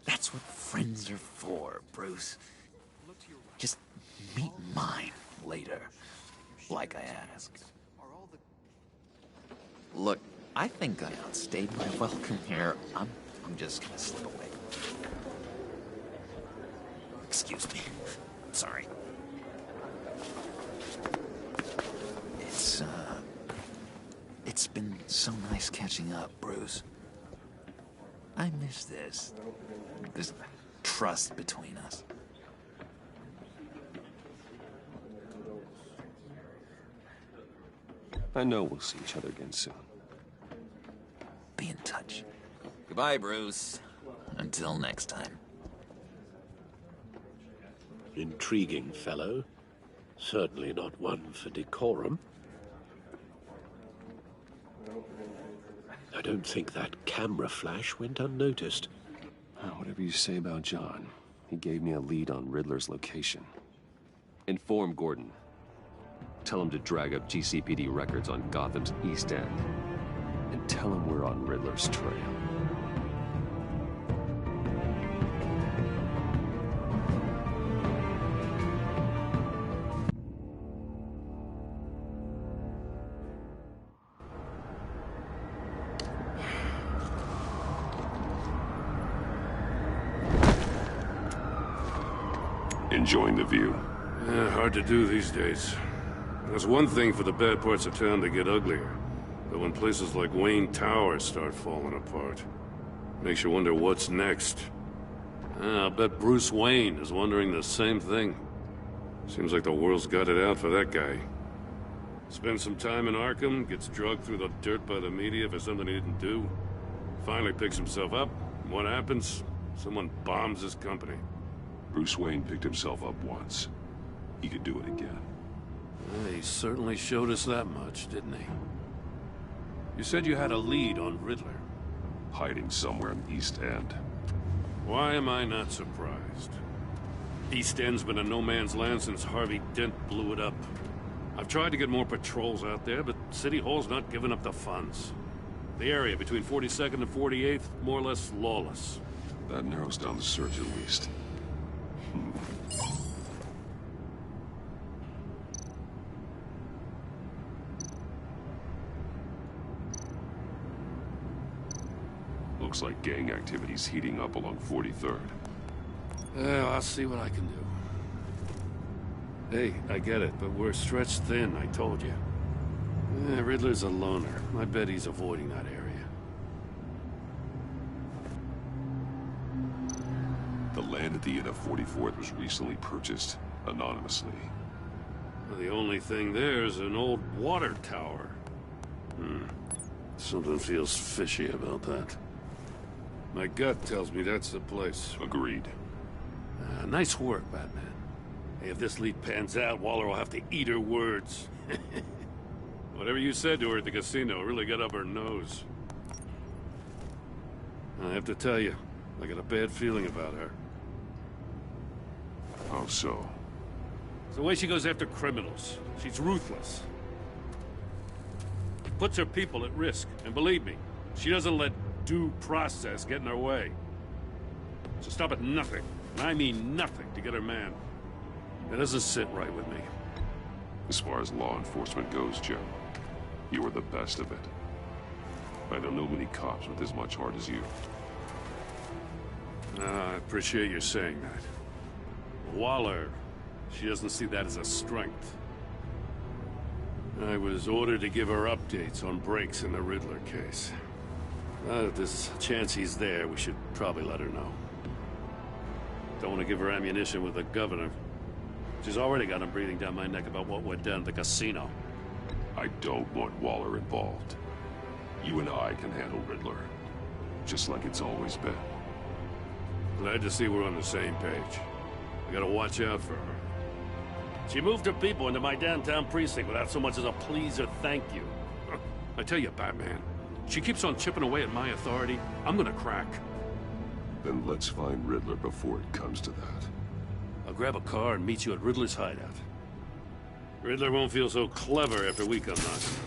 That's what friends are for, Bruce. Just meet mine later, like I asked. Look, I think I outstayed my welcome here. I'm just gonna slip away. Excuse me. Sorry. It's been so nice catching up, Bruce. I miss this trust between us. I know we'll see each other again soon. Be in touch. Goodbye, Bruce. Until next time. Intriguing fellow. Certainly not one for decorum. I don't think that camera flash went unnoticed. Whatever you say about John, he gave me a lead on Riddler's location. Inform Gordon. Tell him to drag up GCPD records on Gotham's East End. And tell him we're on Riddler's trail. Enjoying the view? Yeah, hard to do these days. There's one thing for the bad parts of town to get uglier. But when places like Wayne Tower start falling apart, makes you wonder what's next. I'll bet Bruce Wayne is wondering the same thing. Seems like the world's got it out for that guy. Spends some time in Arkham, gets drugged through the dirt by the media for something he didn't do. Finally picks himself up. What happens? Someone bombs his company. Bruce Wayne picked himself up once. He could do it again. He certainly showed us that much, didn't he? You said you had a lead on Riddler. Hiding somewhere in East End. Why am I not surprised? East End's been a no-man's land since Harvey Dent blew it up. I've tried to get more patrols out there, but City Hall's not giving up the funds. The area between 42nd and 48th, more or less lawless. That narrows down the search at least. Looks like gang activity's heating up along 43rd. Yeah, I'll see what I can do. Hey, I get it, but we're stretched thin, I told you. Riddler's a loner. I bet he's avoiding that area. The land at the end of 44th was recently purchased anonymously. Well, the only thing there is an old water tower. Something feels fishy about that. My gut tells me that's the place. Agreed. Nice work, Batman. Hey, if this lead pans out, Waller will have to eat her words. Whatever you said to her at the casino really got up her nose. I have to tell you, I got a bad feeling about her. How so? It's the way she goes after criminals. She's ruthless. Puts her people at risk, and believe me, she doesn't let due process get in her way. She'll stop at nothing, and I mean nothing, to get her man. That doesn't sit right with me. As far as law enforcement goes, Joe, you are the best of it. I don't know many cops with as much heart as you. I appreciate you saying that. Waller, she doesn't see that as a strength. I was ordered to give her updates on breaks in the Riddler case. If there's a chance he's there, we should probably let her know. Don't want to give her ammunition with the governor. She's already got him breathing down my neck about what went down at the casino. I don't want Waller involved. You and I can handle Riddler, just like it's always been. Glad to see we're on the same page. I gotta watch out for her. She moved her people into my downtown precinct without so much as a please or thank you. I tell you, Batman, she keeps on chipping away at my authority. I'm gonna crack. Then let's find Riddler before it comes to that. I'll grab a car and meet you at Riddler's hideout. Riddler won't feel so clever after we come knocking.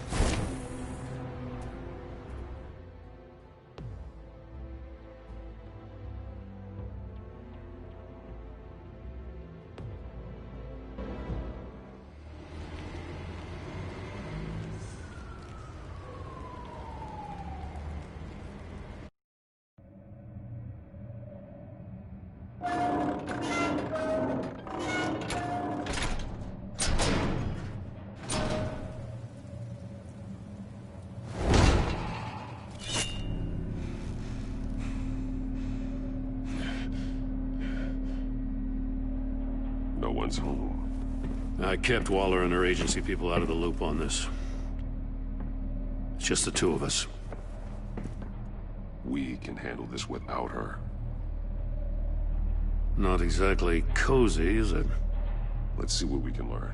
No one's home. I kept Waller and her agency people out of the loop on this. It's just the two of us. We can handle this without her. Not exactly cozy, is it? Let's see what we can learn.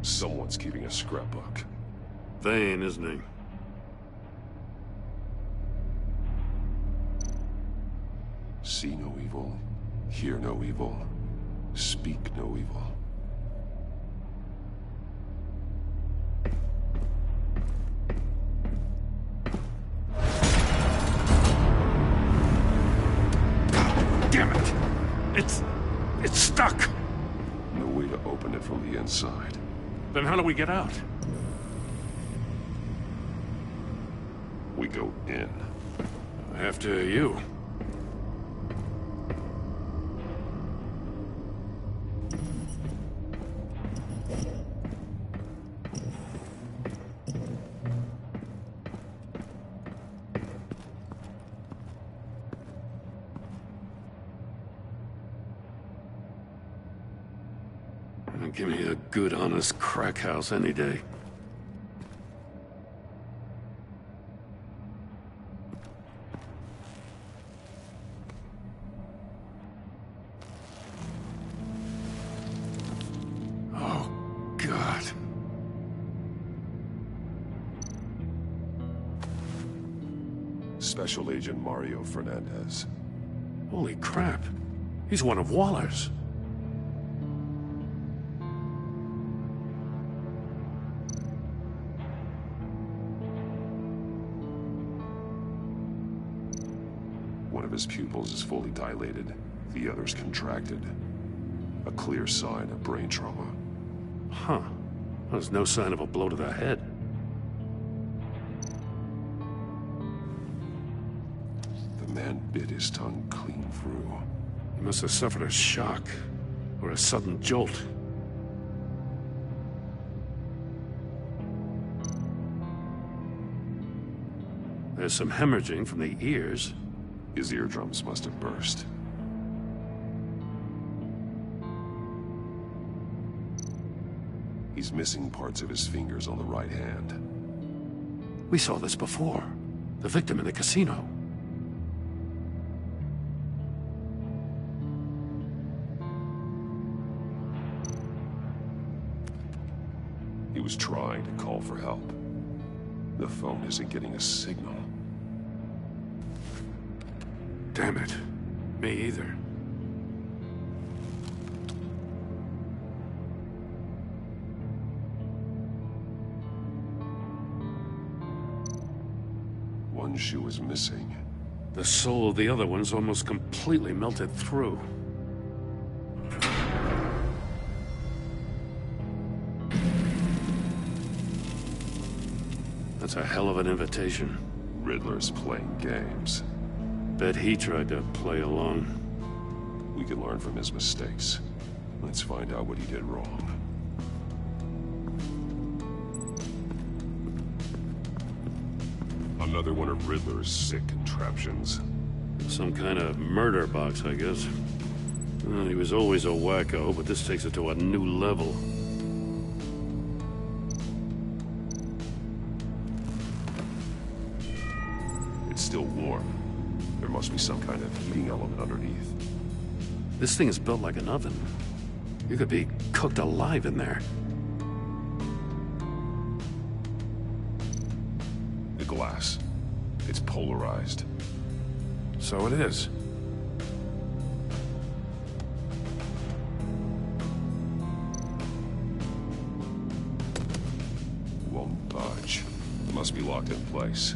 Someone's keeping a scrapbook. Vane, isn't he? See no evil, hear no evil, speak no evil. Damn it! It's stuck! No way to open it from the inside. Then how do we get out? We go in. After you. Give me a good, honest crack house any day. Oh, God. Special Agent Mario Fernandez. Holy crap. He's one of Waller's. One of his pupils is fully dilated, the other's contracted. A clear sign of brain trauma. Huh. There's no sign of a blow to the head. The man bit his tongue clean through. He must have suffered a shock, or a sudden jolt. There's some hemorrhaging from the ears. His eardrums must have burst. He's missing parts of his fingers on the right hand. We saw this before. The victim in the casino. He was trying to call for help. The phone isn't getting a signal. Damn it. Me either. One shoe is missing. The sole of the other one's almost completely melted through. That's a hell of an invitation. Riddler's playing games. Bet he tried to play along. We can learn from his mistakes. Let's find out what he did wrong. Another one of Riddler's sick contraptions. Some kind of murder box, I guess. Well, he was always a wacko, but this takes it to a new level. It's still warm. There must be some kind of heating element underneath. This thing is built like an oven. You could be cooked alive in there. The glass. It's polarized. So it is. Won't budge. Must be locked in place.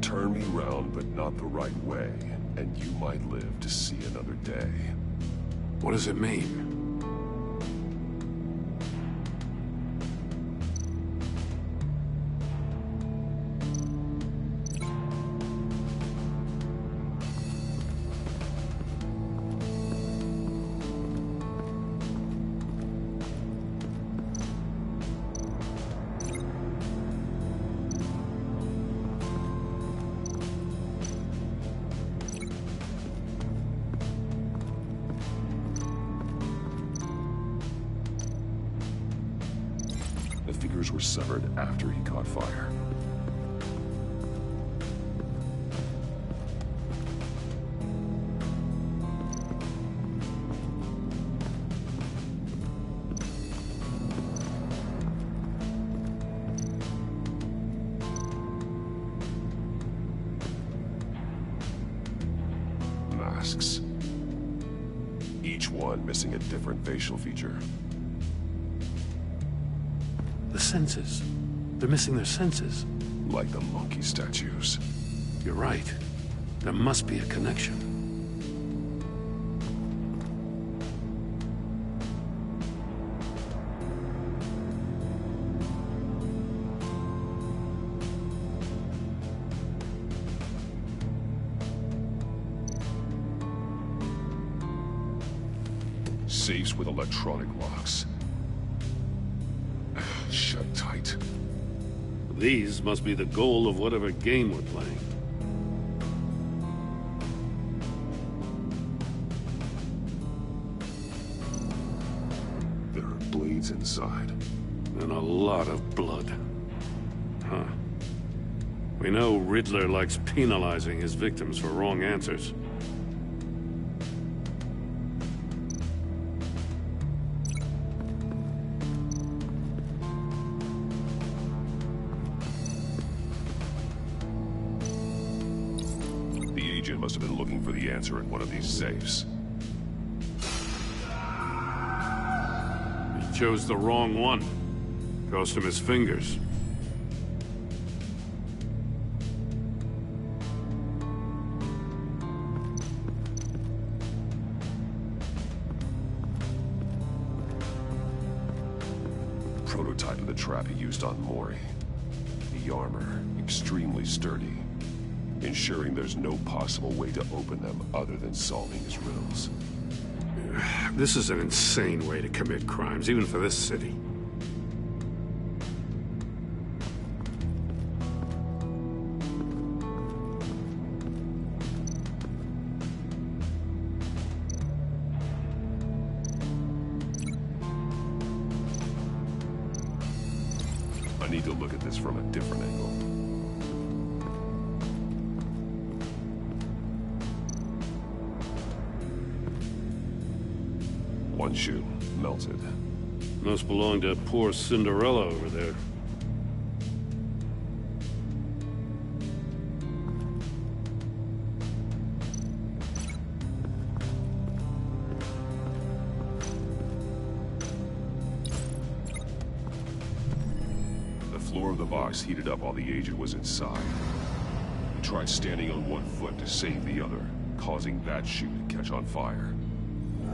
Turn me round, but not the right way, and you might live to see another day. What does it mean? Fingers were severed after he caught fire. Masks. Each one missing a different facial feature. The senses. They're missing their senses. Like the monkey statues. You're right. There must be a connection. Safes with electronic locks. Shut tight. These must be the goal of whatever game we're playing. There are blades inside. And a lot of blood. Huh. We know Riddler likes penalizing his victims for wrong answers. The agent must have been looking for the answer in one of these safes. He chose the wrong one. Cost him his fingers. Prototype of the trap he used on Mori. The armor, extremely sturdy, ensuring there's no possible way to open them other than solving his riddles. This is an insane way to commit crimes, even for this city. I need to look at this from a different angle. One shoe, melted. Must belong to poor Cinderella over there. The floor of the box heated up while the agent was inside. He tried standing on one foot to save the other, causing that shoe to catch on fire.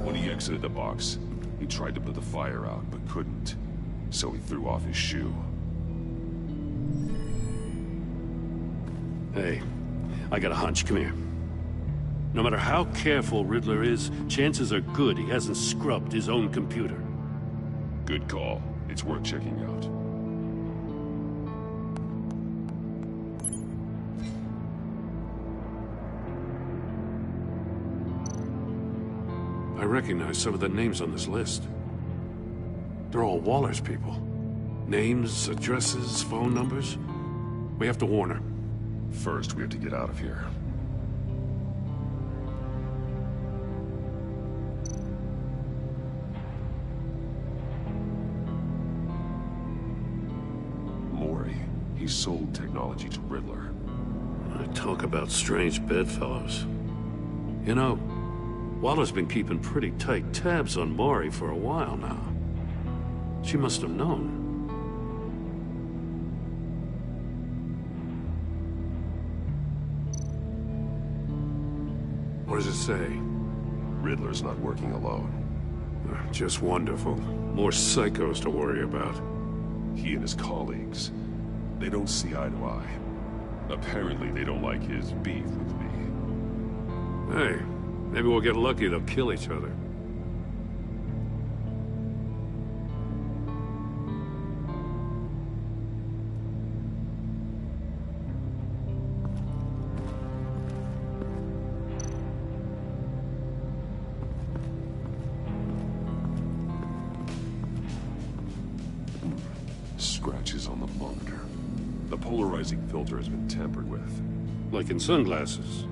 When he exited the box, he tried to put the fire out, but couldn't. So he threw off his shoe. Hey, I got a hunch. Come here. No matter how careful Riddler is, chances are good he hasn't scrubbed his own computer. Good call. It's worth checking out. I recognize some of the names on this list. They're all Waller's people. Names, addresses, phone numbers. We have to warn her. First, we have to get out of here. Mori, he sold technology to Riddler. Talk about strange bedfellows. You know, Waller's been keeping pretty tight tabs on Mori for a while now. She must have known. What does it say? Riddler's not working alone. Just wonderful. More psychos to worry about. He and his colleagues, they don't see eye to eye. Apparently, they don't like his beef with me. Hey, maybe we'll get lucky they'll kill each other. Scratches on the monitor. The polarizing filter has been tampered with. Like in sunglasses.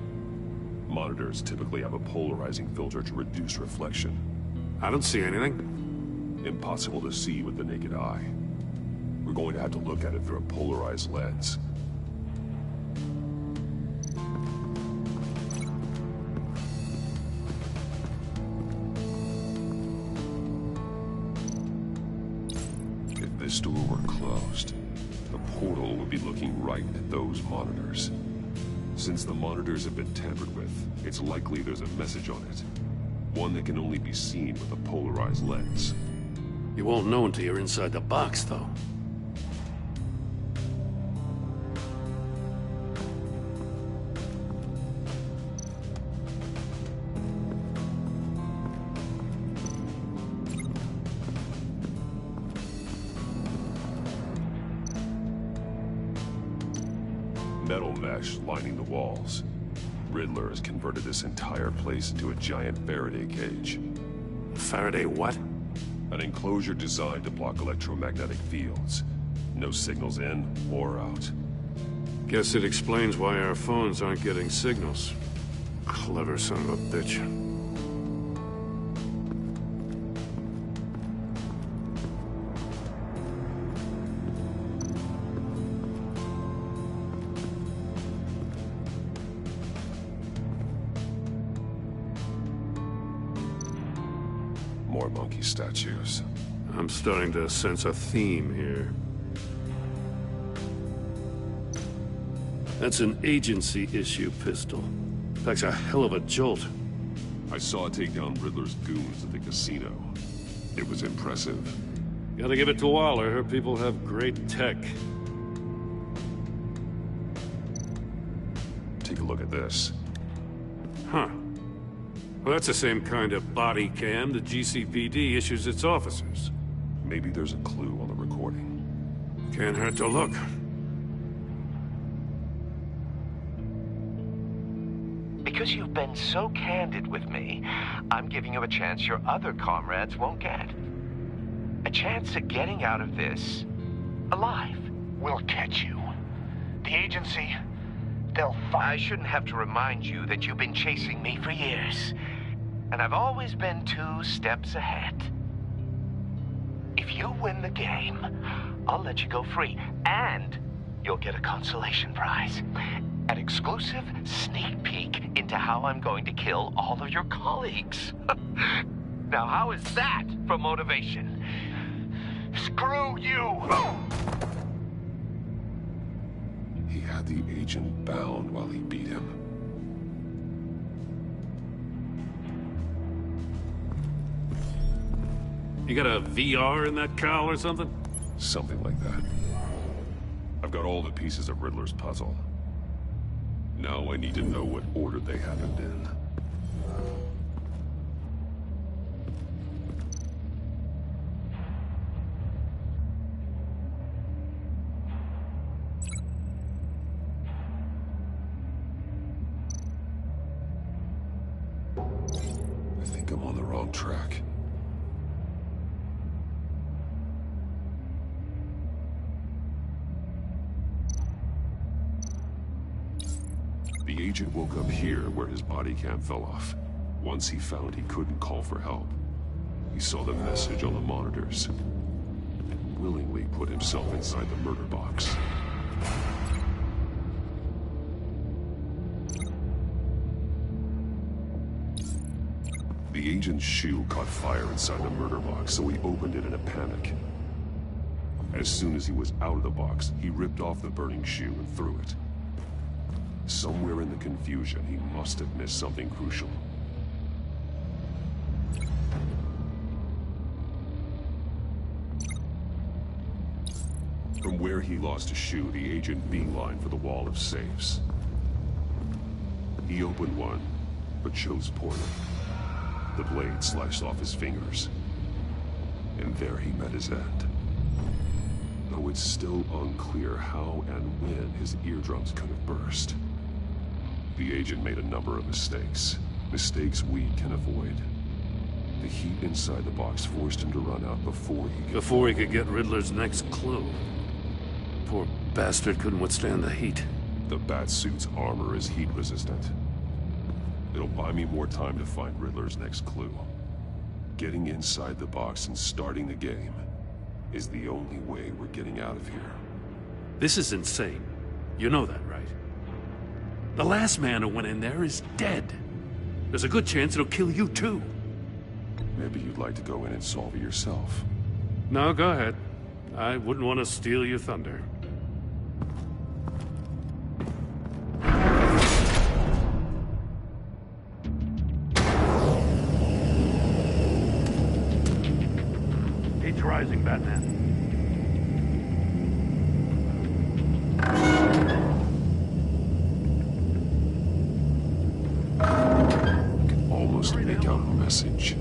Monitors typically have a polarizing filter to reduce reflection. I don't see anything. Impossible to see with the naked eye. We're going to have to look at it through a polarized lens. If this door were closed, the portal would be looking right at those monitors. Since the monitors have been tampered with, it's likely there's a message on it. One that can only be seen with a polarized lens. You won't know until you're inside the box, though. mesh lining the walls. Riddler has converted this entire place into a giant Faraday cage. Faraday what? An enclosure designed to block electromagnetic fields. No signals in or out. Guess it explains why our phones aren't getting signals. Clever son of a bitch. More monkey statues. I'm starting to sense a theme here. That's an agency-issue pistol. Packs a hell of a jolt. I saw it take down Riddler's goons at the casino. It was impressive. Gotta give it to Waller. Her people have great tech. Take a look at this. Huh. Well, that's the same kind of body cam the GCPD issues its officers. Maybe there's a clue on the recording. Can't hurt to look. Because you've been so candid with me, I'm giving you a chance your other comrades won't get. A chance at getting out of this alive. We'll catch you. The agency, they'll find... I shouldn't have to remind you that you've been chasing me for years. And I've always been 2 steps ahead. If you win the game, I'll let you go free. And you'll get a consolation prize. An exclusive sneak peek into how I'm going to kill all of your colleagues. Now, how is that for motivation? Screw you! He had the agent bound while he beat him. You got a VR in that cowl or something? Something like that. I've got all the pieces of Riddler's puzzle. Now I need to know what order they happened in. I think I'm on the wrong track. The agent woke up here where his body cam fell off. Once he found he couldn't call for help, he saw the message on the monitors and willingly put himself inside the murder box. The agent's shoe caught fire inside the murder box, so he opened it in a panic. As soon as he was out of the box, he ripped off the burning shoe and threw it. Somewhere in the confusion, he must have missed something crucial. From where he lost a shoe, the agent beelined for the wall of safes. He opened one, but chose poorly. The blade sliced off his fingers. And there he met his end. Though it's still unclear how and when his eardrums could have burst. The agent made a number of mistakes. Mistakes we can avoid. The heat inside the box forced him to run out before he could get Riddler's next clue. Poor bastard couldn't withstand the heat. The Batsuit's armor is heat resistant. It'll buy me more time to find Riddler's next clue. Getting inside the box and starting the game is the only way we're getting out of here. This is insane. You know that, right? The last man who went in there is dead. There's a good chance it'll kill you too. Maybe you'd like to go in and solve it yourself. No, go ahead. I wouldn't want to steal your thunder. Heat's rising, Batman. Almost make out a message.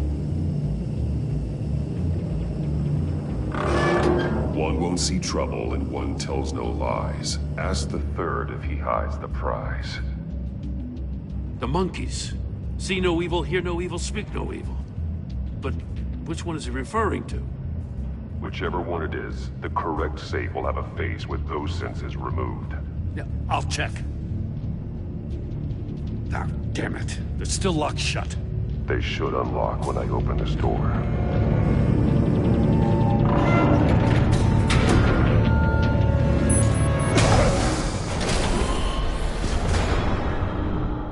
One won't see trouble and one tells no lies. Ask the third if he hides the prize. The monkeys. See no evil, hear no evil, speak no evil. But which one is he referring to? Whichever one it is, the correct safe will have a face with those senses removed. Yeah, I'll check. Ah, damn it. They're still locked shut. They should unlock when I open this door.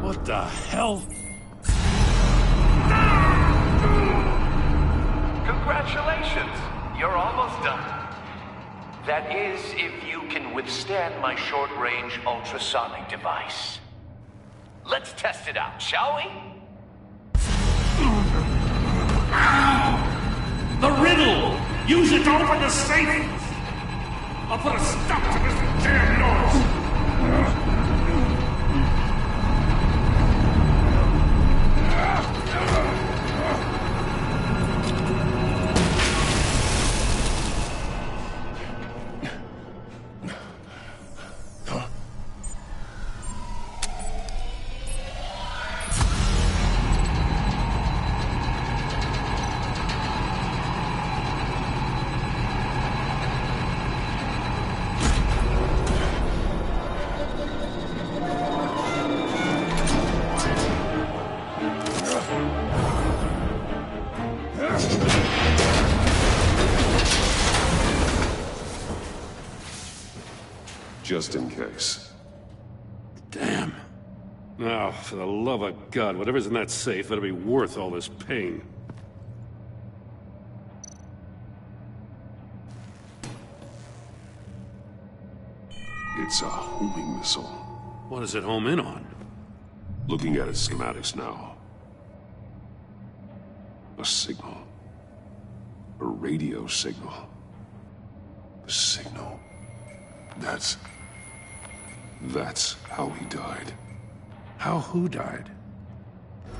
What the hell? Congratulations! You're almost done. That is, if you can withstand my short-range ultrasonic device. Let's test it out, shall we? The riddle! Use it to open the safe! I'll put a stop to this damn noise! Just in case. Damn. Now, for the love of God, whatever's in that safe better be worth all this pain. It's a homing missile. What does it home in on? Looking at its schematics now. A signal. A radio signal. A signal. That's how he died. How who died?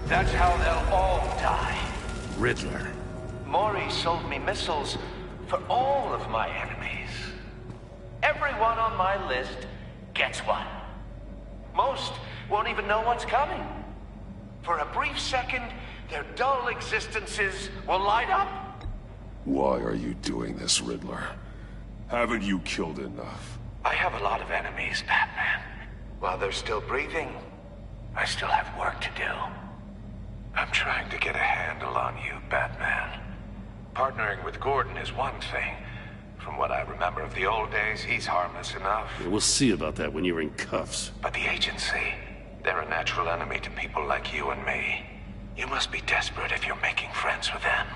That's how they'll all die. Riddler. Maury sold me missiles for all of my enemies. Everyone on my list gets one. Most won't even know what's coming. For a brief second, their dull existences will light up. Why are you doing this, Riddler? Haven't you killed enough? I have a lot of enemies, Batman. While they're still breathing, I still have work to do. I'm trying to get a handle on you, Batman. Partnering with Gordon is one thing. From what I remember of the old days, he's harmless enough. Yeah, we'll see about that when you're in cuffs. But the agency, they're a natural enemy to people like you and me. You must be desperate if you're making friends with them.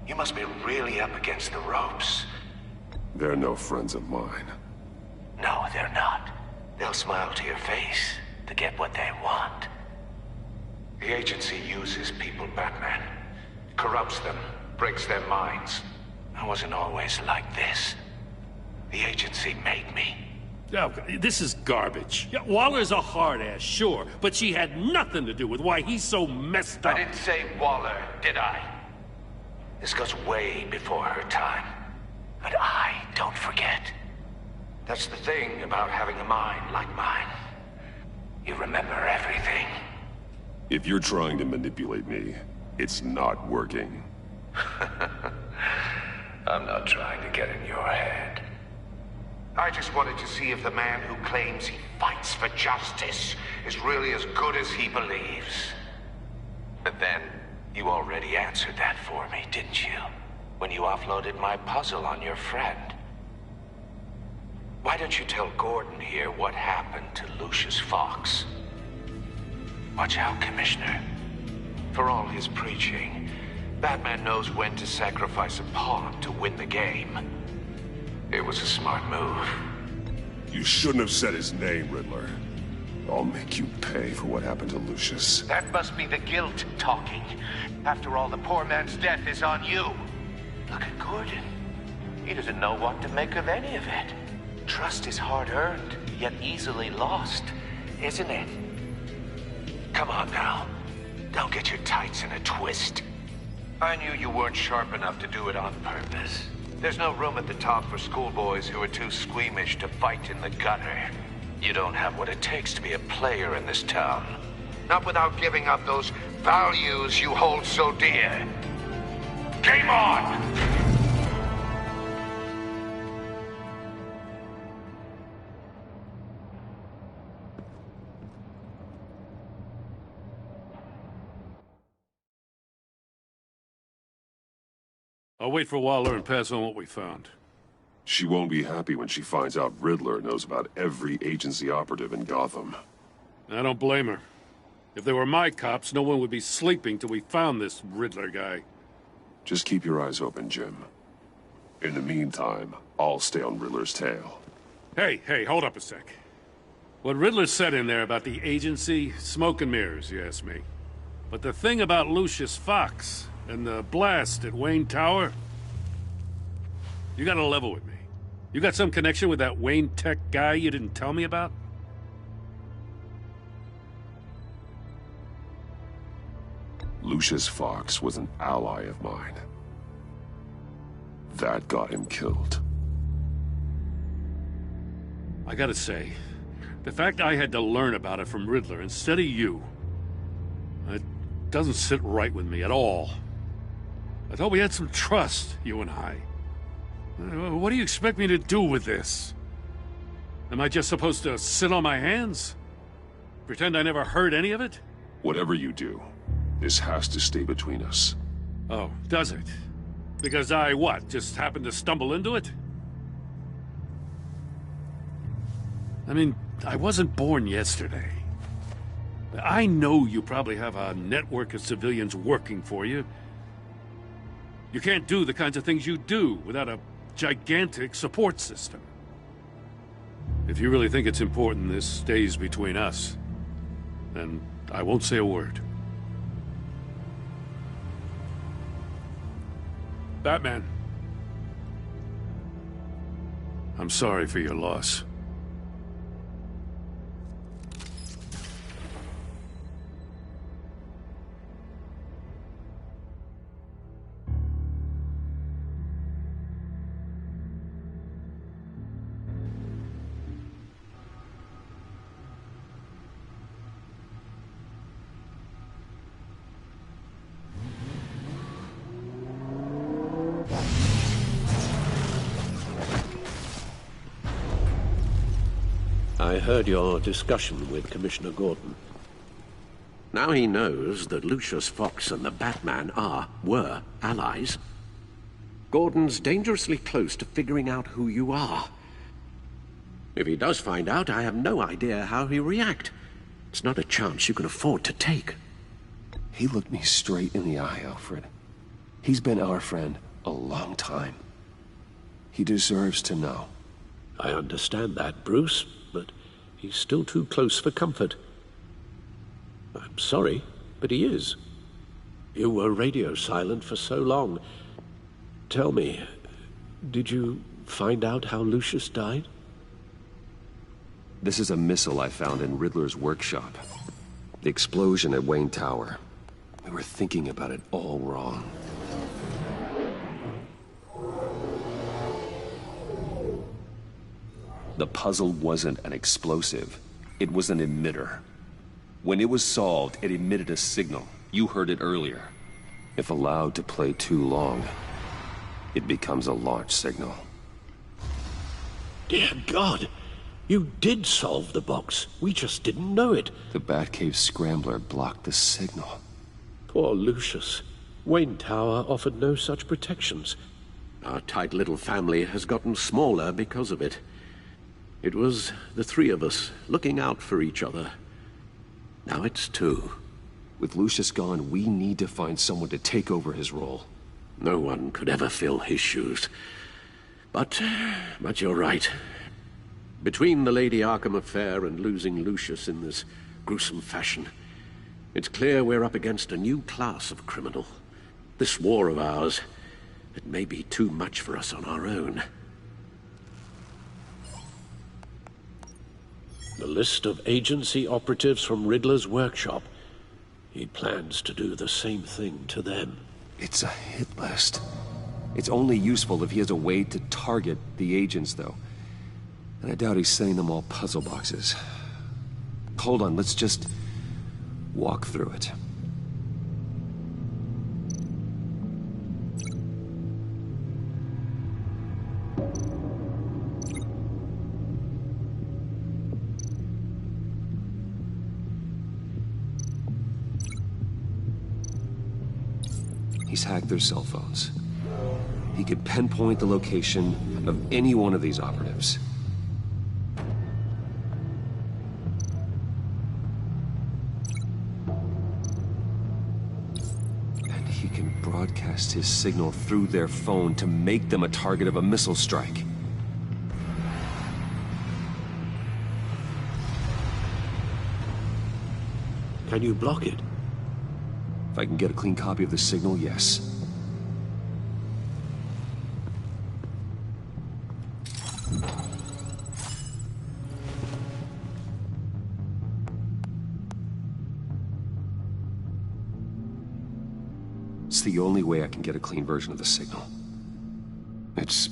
You must be really up against the ropes. They're no friends of mine. No, they're not. They'll smile to your face to get what they want. The agency uses people, Batman. Corrupts them, breaks their minds. I wasn't always like this. The agency made me. Oh, this is garbage. Yeah, Waller's a hard-ass, sure, but she had nothing to do with why he's so messed up. I didn't say Waller, did I? This goes way before her time. But I don't forget. That's the thing about having a mind like mine. You remember everything. If you're trying to manipulate me, it's not working. I'm not trying to get in your head. I just wanted to see if the man who claims he fights for justice is really as good as he believes. But then, you already answered that for me, didn't you? When you offloaded my puzzle on your friend. Why don't you tell Gordon here what happened to Lucius Fox? Watch out, Commissioner. For all his preaching, Batman knows when to sacrifice a pawn to win the game. It was a smart move. You shouldn't have said his name, Riddler. I'll make you pay for what happened to Lucius. That must be the guilt talking. After all, the poor man's death is on you. Look at Gordon. He doesn't know what to make of any of it. Trust is hard-earned, yet easily lost, isn't it? Come on now. Don't get your tights in a twist. I knew you weren't sharp enough to do it on purpose. There's no room at the top for schoolboys who are too squeamish to fight in the gutter. You don't have what it takes to be a player in this town. Not without giving up those values you hold so dear. Game on! I'll wait for Waller and pass on what we found. She won't be happy when she finds out Riddler knows about every agency operative in Gotham. I don't blame her. If they were my cops, no one would be sleeping till we found this Riddler guy. Just keep your eyes open, Jim. In the meantime, I'll stay on Riddler's tail. Hey, hold up a sec. What Riddler said in there about the agency, smoke and mirrors, you ask me. But the thing about Lucius Fox and the blast at Wayne Tower, you gotta level with me. You got some connection with that Wayne Tech guy you didn't tell me about? Lucius Fox was an ally of mine. That got him killed. I gotta say, the fact I had to learn about it from Riddler instead of you, it doesn't sit right with me at all. I thought we had some trust, you and I. What do you expect me to do with this? Am I just supposed to sit on my hands? Pretend I never heard any of it? Whatever you do, this has to stay between us. Oh, does it? Because I, what, just happened to stumble into it? I mean, I wasn't born yesterday. I know you probably have a network of civilians working for you. You can't do the kinds of things you do without a gigantic support system. If you really think it's important this stays between us, then I won't say a word. Batman. I'm sorry for your loss. I heard your discussion with Commissioner Gordon. Now he knows that Lucius Fox and the Batman were allies. Gordon's dangerously close to figuring out who you are. If he does find out, I have no idea how he'll react. It's not a chance you can afford to take. He looked me straight in the eye, Alfred. He's been our friend a long time. He deserves to know. I understand that, Bruce, but he's still too close for comfort. I'm sorry, but he is. You were radio silent for so long. Tell me, did you find out how Lucius died? This is a missile I found in Riddler's workshop. The explosion at Wayne Tower. We were thinking about it all wrong. The puzzle wasn't an explosive. It was an emitter. When it was solved, it emitted a signal. You heard it earlier. If allowed to play too long, it becomes a launch signal. Dear God! You did solve the box. We just didn't know it. The Batcave scrambler blocked the signal. Poor Lucius. Wayne Tower offered no such protections. Our tight little family has gotten smaller because of it. It was the three of us looking out for each other. Now it's two. With Lucius gone, we need to find someone to take over his role. No one could ever fill his shoes. But you're right. Between the Lady Arkham affair and losing Lucius in this gruesome fashion, it's clear we're up against a new class of criminal. This war of ours, it may be too much for us on our own. The list of agency operatives from Riddler's workshop. He plans to do the same thing to them. It's a hit list. It's only useful if he has a way to target the agents, though. And I doubt he's sending them all puzzle boxes. Hold on, let's just walk through it. He's hacked their cell phones. He could pinpoint the location of any one of these operatives. And he can broadcast his signal through their phone to make them a target of a missile strike. Can you block it? If I can get a clean copy of the signal, yes. It's the only way I can get a clean version of the signal. It's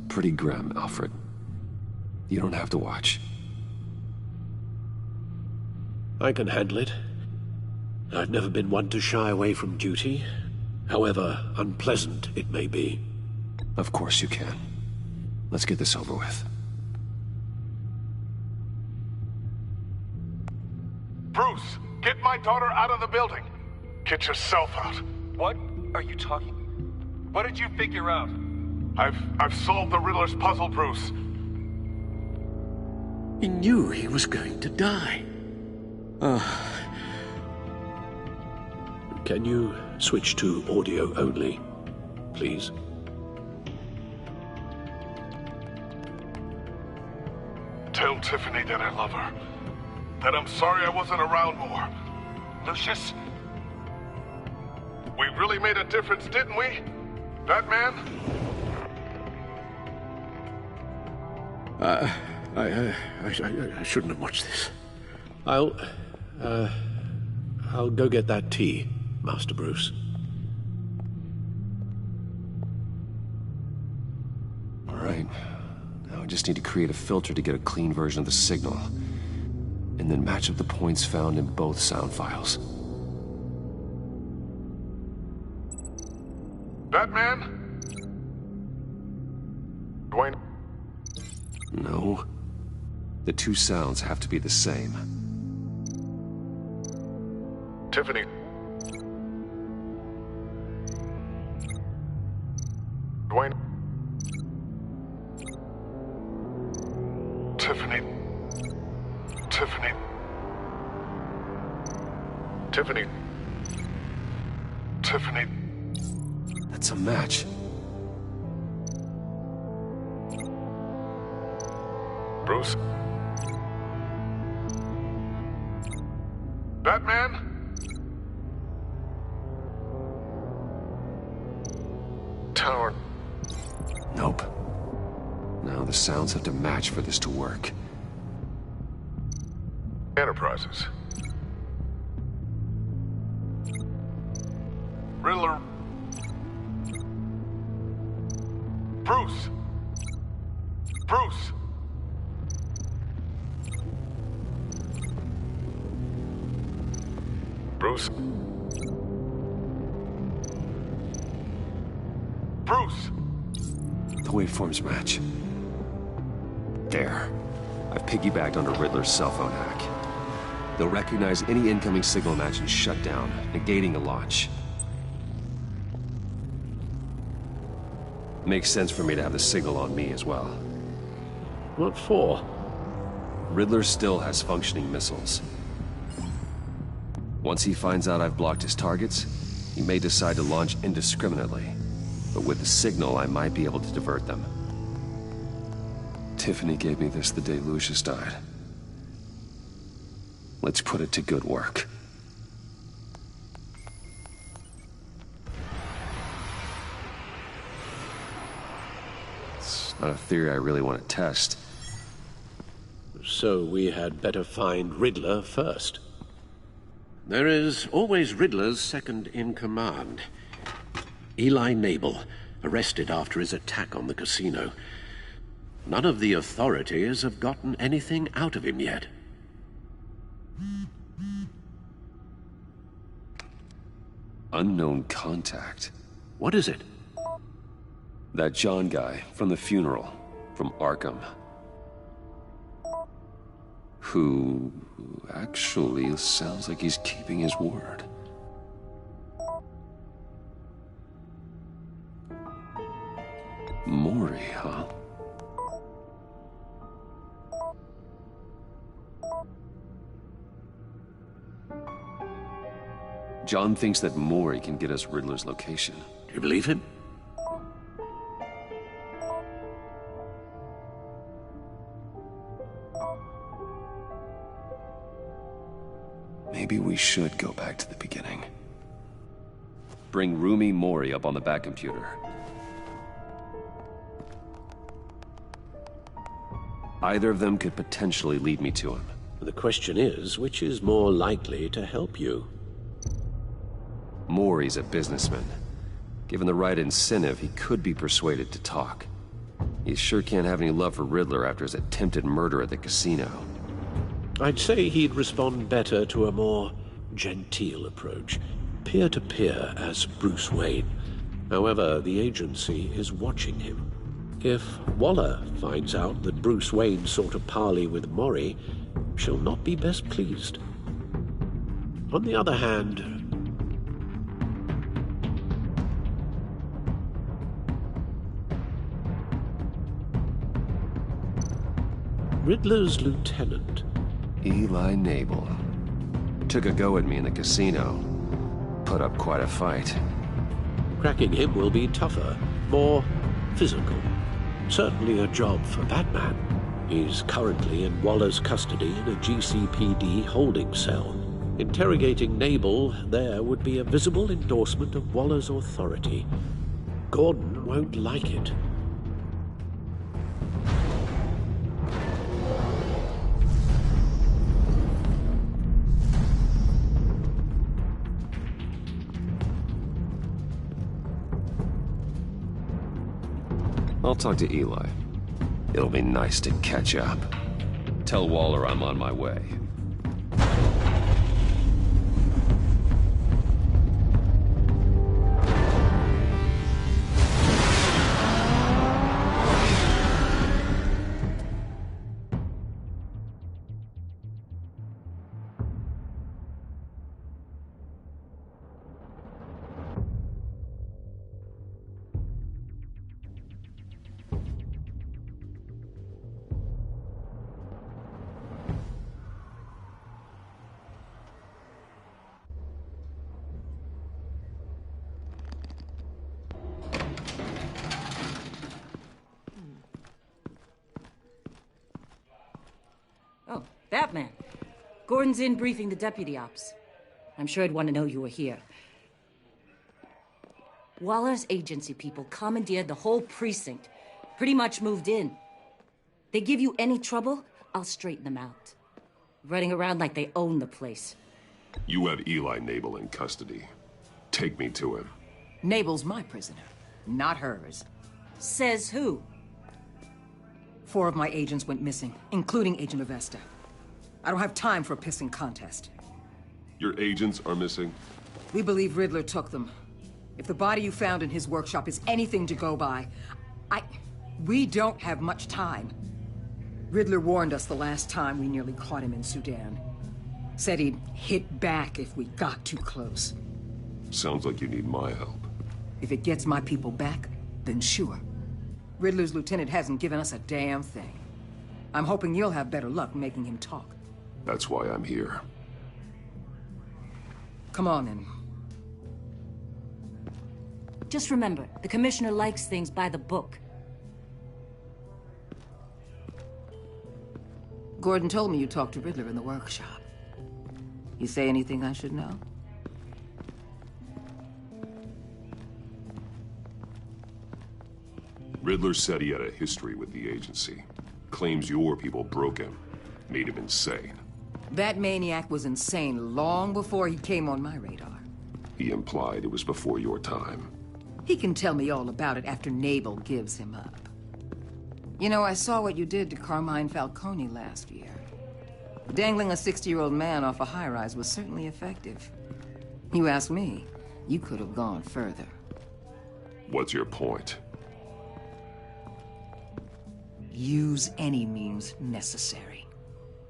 pretty grim, Alfred. You don't have to watch. I can handle it. I've never been one to shy away from duty, however unpleasant it may be. Of course you can. Let's get this over with. Bruce, get my daughter out of the building. Get yourself out. What are you talking? What did you figure out? I've solved the Riddler's puzzle, Bruce. He knew he was going to die. Can you switch to audio only, please? Tell Tiffany that I love her. That I'm sorry I wasn't around more. Lucius? We really made a difference, didn't we? Batman? I shouldn't have watched this. I'll go get that tea, Master Bruce. All right. Now I just need to create a filter to get a clean version of the signal. And then match up the points found in both sound files. Batman? Dwayne? No. The two sounds have to be the same. Tiffany. Dwayne. Tiffany. Tiffany. Tiffany. Tiffany. That's a match. Bruce? Batman? Tower. Nope. Now the sounds have to match for this to work. Enterprises. Riddler. Bruce. Bruce. Bruce. Bruce. The waveforms match. There. I've piggybacked onto Riddler's cell phone hack. They'll recognize any incoming signal match and shut down, negating a launch. Makes sense for me to have the signal on me as well. What for? Riddler still has functioning missiles. Once he finds out I've blocked his targets, he may decide to launch indiscriminately. But with the signal, I might be able to divert them. Tiffany gave me this the day Lucius died. Let's put it to good work. It's not a theory I really want to test. So we had better find Riddler first. There is always Riddler's second in command. Eli Nabel, arrested after his attack on the casino. None of the authorities have gotten anything out of him yet. Unknown contact. What is it? That John guy from the funeral, from Arkham. Who actually sounds like he's keeping his word. Mori, huh? John thinks that Mori can get us Riddler's location. Do you believe him? Maybe we should go back to the beginning. Bring Rumi Mori up on the back computer. Either of them could potentially lead me to him. The question is, which is more likely to help you? Mori's a businessman. Given the right incentive, he could be persuaded to talk. He sure can't have any love for Riddler after his attempted murder at the casino. I'd say he'd respond better to a more genteel approach, peer-to-peer as Bruce Wayne. However, the agency is watching him. If Waller finds out that Bruce Wayne sought a parley with Mori, she'll not be best pleased. On the other hand, Riddler's lieutenant, Eli Nabel, took a go at me in the casino. Put up quite a fight. Cracking him will be tougher, more physical. Certainly a job for Batman. He's currently in Waller's custody in a GCPD holding cell. Interrogating Nabel there would be a visible endorsement of Waller's authority. Gordon won't like it. I'll talk to Eli. It'll be nice to catch up. Tell Waller I'm on my way. Oh, Batman. Gordon's in briefing the deputy ops. I'm sure I'd want to know you were here. Waller's agency people commandeered the whole precinct. Pretty much moved in. They give you any trouble, I'll straighten them out. Running around like they own the place. You have Eli Nabel in custody. Take me to him. Nabel's my prisoner, not hers. Says who? 4 of my agents went missing, including Agent Avesta. I don't have time for a pissing contest. Your agents are missing? We believe Riddler took them. If the body you found in his workshop is anything to go by, we don't have much time. Riddler warned us the last time we nearly caught him in Sudan. Said he'd hit back if we got too close. Sounds like you need my help. If it gets my people back, then sure. Riddler's lieutenant hasn't given us a damn thing. I'm hoping you'll have better luck making him talk. That's why I'm here. Come on, then. Just remember, the commissioner likes things by the book. Gordon told me you talked to Riddler in the workshop. You say anything I should know? Riddler said he had a history with the agency. Claims your people broke him. Made him insane. That maniac was insane long before he came on my radar. He implied it was before your time. He can tell me all about it after Nabel gives him up. You know, I saw what you did to Carmine Falcone last year. Dangling a 60-year-old man off a high-rise was certainly effective. You ask me, you could have gone further. What's your point? Use any means necessary.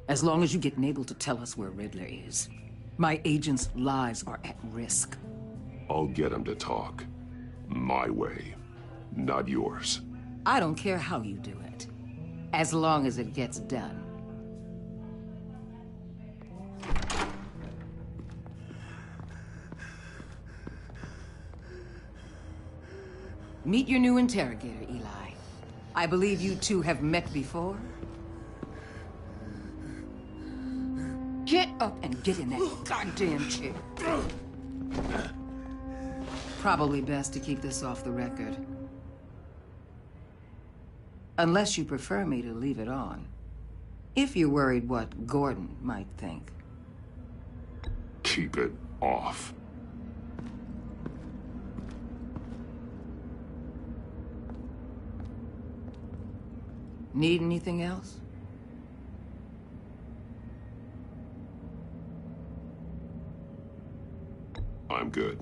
As long as you get Nabel to tell us where Riddler is. My agents' lives are at risk. I'll get him to talk. My way, not yours. I don't care how you do it, as long as it gets done. Meet your new interrogator, Eli. I believe you two have met before. Get up and get in that goddamn chair. Probably best to keep this off the record. Unless you prefer me to leave it on. If you're worried what Gordon might think. Keep it off. Need anything else? I'm good.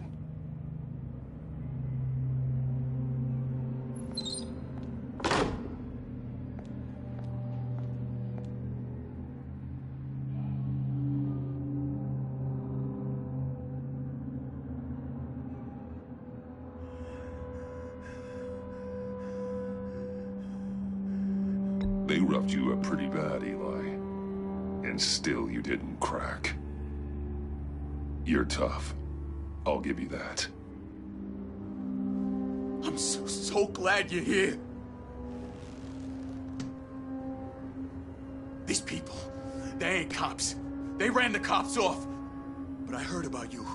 They roughed you up pretty bad, Eli. And still you didn't crack. You're tough. I'll give you that. I'm so glad you're here. These people, they ain't cops. They ran the cops off. But I heard about you.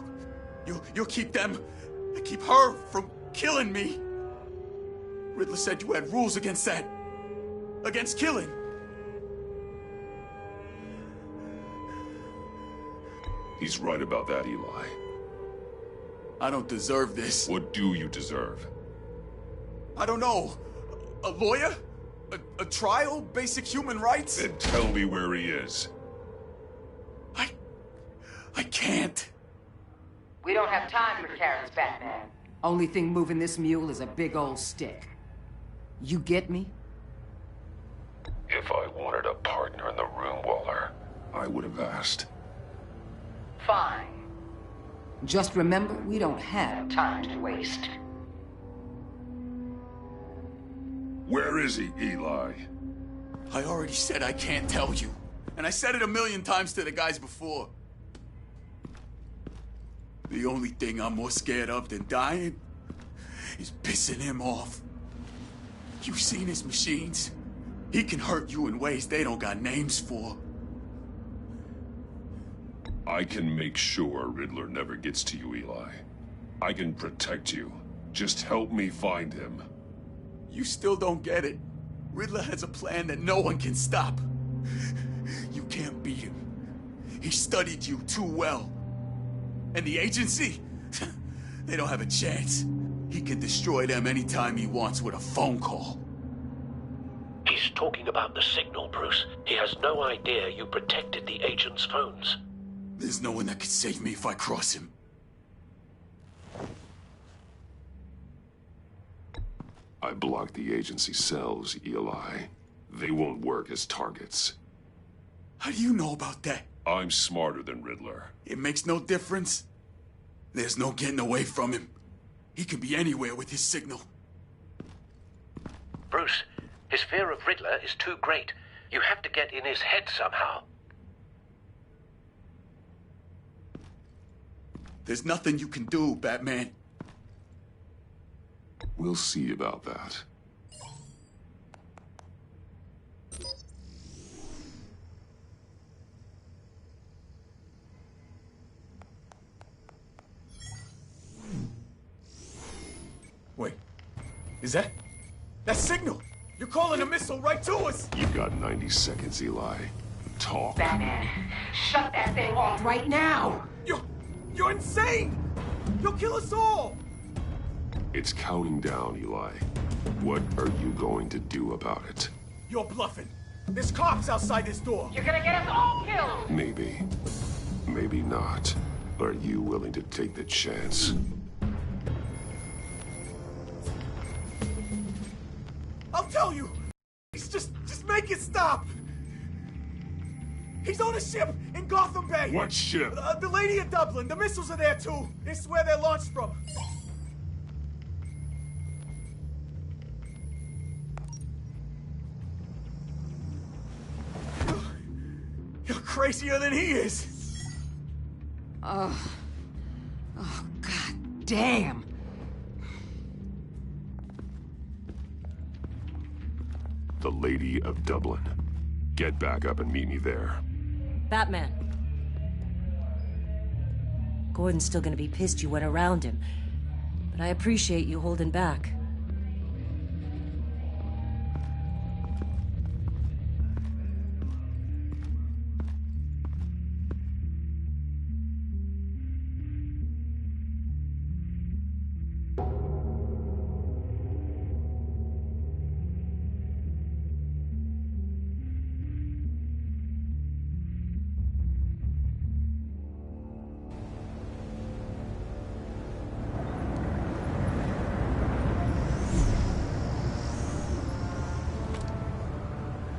You'll keep them, keep her from killing me. Riddler said you had rules against that. Against killing. He's right about that, Eli. I don't deserve this. What do you deserve? I don't know. A lawyer? A trial? Basic human rights? Then tell me where he is. I can't. We don't have time for carrots, Batman. Only thing moving this mule is a big old stick. You get me? If I wanted a partner in the room, Waller, I would have asked. Fine. Just remember, we don't have time to waste. Where is he, Eli? I already said I can't tell you. And I said it 1,000,000 times to the guys before. The only thing I'm more scared of than dying is pissing him off. You've seen his machines. He can hurt you in ways they don't got names for. I can make sure Riddler never gets to you, Eli. I can protect you. Just help me find him. You still don't get it. Riddler has a plan that no one can stop. You can't beat him. He studied you too well. And the agency? They don't have a chance. He can destroy them anytime he wants with a phone call. He's talking about the signal, Bruce. He has no idea you protected the agent's phones. There's no one that could save me if I cross him. I blocked the agency cells, Eli. They won't work as targets. How do you know about that? I'm smarter than Riddler. It makes no difference. There's no getting away from him. He can be anywhere with his signal. Bruce, his fear of Riddler is too great. You have to get in his head somehow. There's nothing you can do, Batman. We'll see about that. Wait, is that signal? You're calling a missile right to us! You've got 90 seconds, Eli. Talk. Batman, shut that thing off right now! You're insane! You'll kill us all! It's counting down, Eli. What are you going to do about it? You're bluffing. There's cops outside this door. You're gonna get us all killed! Maybe. Maybe not. Are you willing to take the chance? I'll tell you! Just make it stop! He's on a ship in Gotham Bay! What ship? The Lady of Dublin. The missiles are there too. It's where they're launched from. You're crazier than he is. Oh, God damn. The Lady of Dublin. Get back up and meet me there. Batman. Gordon's still gonna be pissed you went around him, but I appreciate you holding back.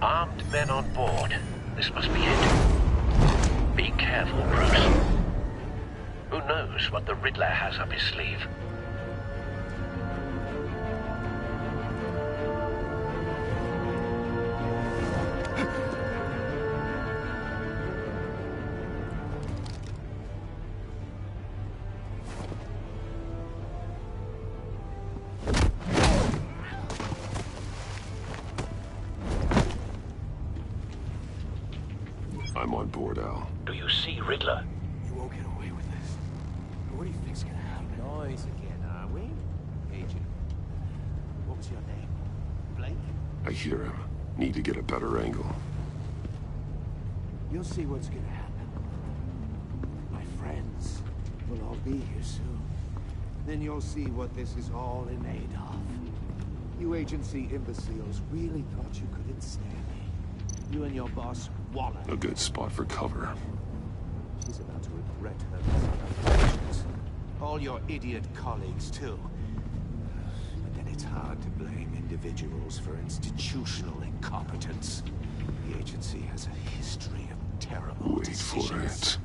Armed men on board. This must be it. Be careful, Bruce. Who knows what the Riddler has up his sleeve? I'm on board, Al. Do you see Riddler? You won't get away with this. What do you think's gonna happen? Noise again, are we? Agent. What was your name? Blake? I hear him. Need to get a better angle. You'll see what's gonna happen. My friends will all be here soon. Then you'll see what this is all in aid of. You agency imbeciles really thought you could ensnare me. You and your boss, Waller. A good spot for cover. She's about to regret her miscalculations. All your idiot colleagues, too. But then it's hard to blame individuals for institutional incompetence. The agency has a history of terrible decisions.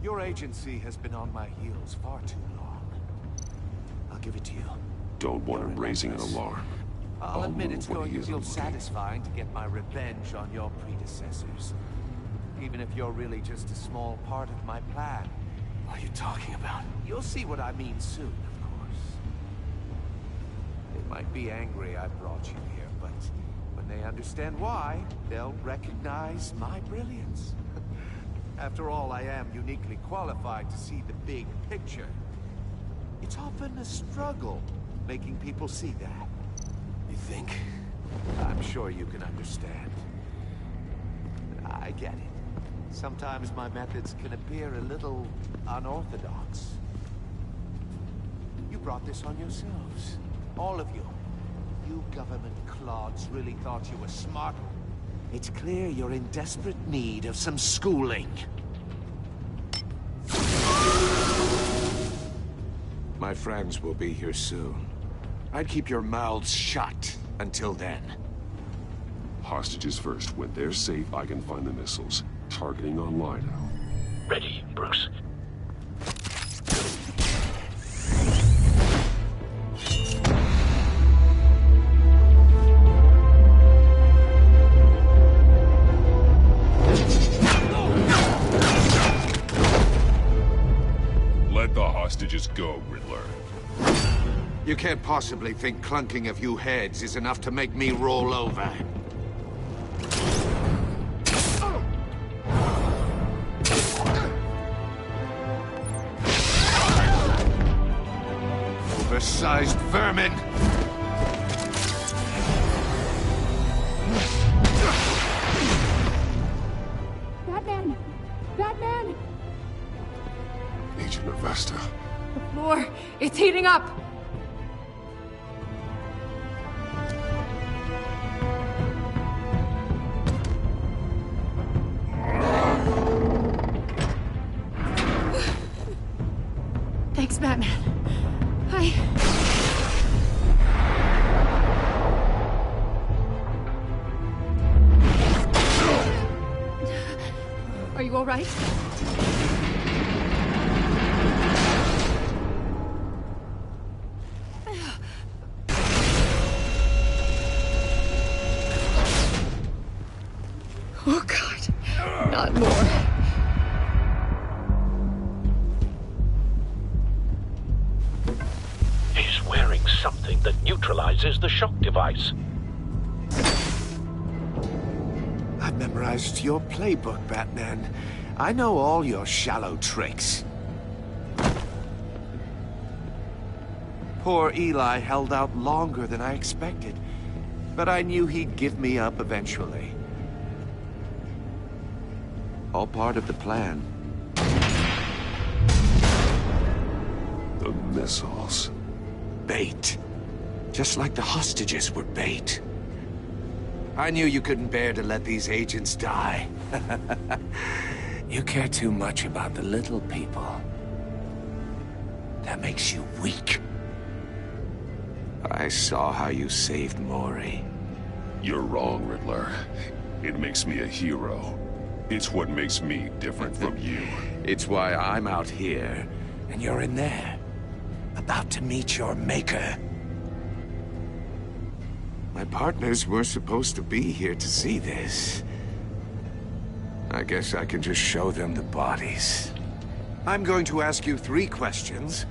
Your agency has been on my heels far too long. I'll give it to you. Don't want him raising an alarm. I'll admit move it's when going he to feel isn't looking. satisfying to get my revenge on your predecessors. Even if you're really just a small part of my plan. What are you talking about? You'll see what I mean soon, of course. They might be angry I brought you here, but when they understand why, they'll recognize my brilliance. After all, I am uniquely qualified to see the big picture. It's often a struggle making people see that. You think? I'm sure you can understand. I get it. Sometimes my methods can appear a little unorthodox. You brought this on yourselves. All of you. You government clods really thought you were smart. It's clear you're in desperate need of some schooling. My friends will be here soon. I'd keep your mouths shut until then. Hostages first. When they're safe, I can find the missiles. Targeting online now. Ready, Bruce. Let the hostages go, Riddler. You can't possibly think clunking a few heads is enough to make me roll over. Oversized vermin! Batman! Batman! Agent Avesta. The floor, it's heating up! Thanks, Batman. Are you all right? Oh, God. Not more. He's wearing something that neutralizes the shock device. I've memorized your playbook, Batman. I know all your shallow tricks. Poor Eli held out longer than I expected, but I knew he'd give me up eventually. All part of the plan. The missiles. Bait. Just like the hostages were bait. I knew you couldn't bear to let these agents die. You care too much about the little people. That makes you weak. I saw how you saved Maury. You're wrong, Riddler. It makes me a hero. It's what makes me different from you. It's why I'm out here, and you're in there. About to meet your maker. My partners were supposed to be here to see this. I guess I can just show them the bodies. I'm going to ask you 3 questions.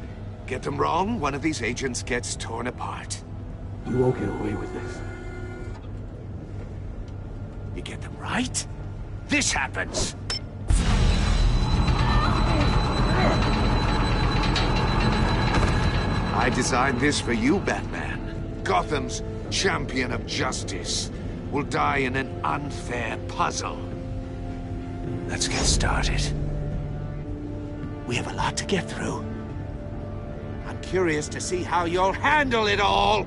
Get them wrong, one of these agents gets torn apart. You won't get away with this. You get them right, this happens. I designed this for you, Batman. Gotham's champion of justice will die in an unfair puzzle. Let's get started. We have a lot to get through. I'm curious to see how you'll handle it all.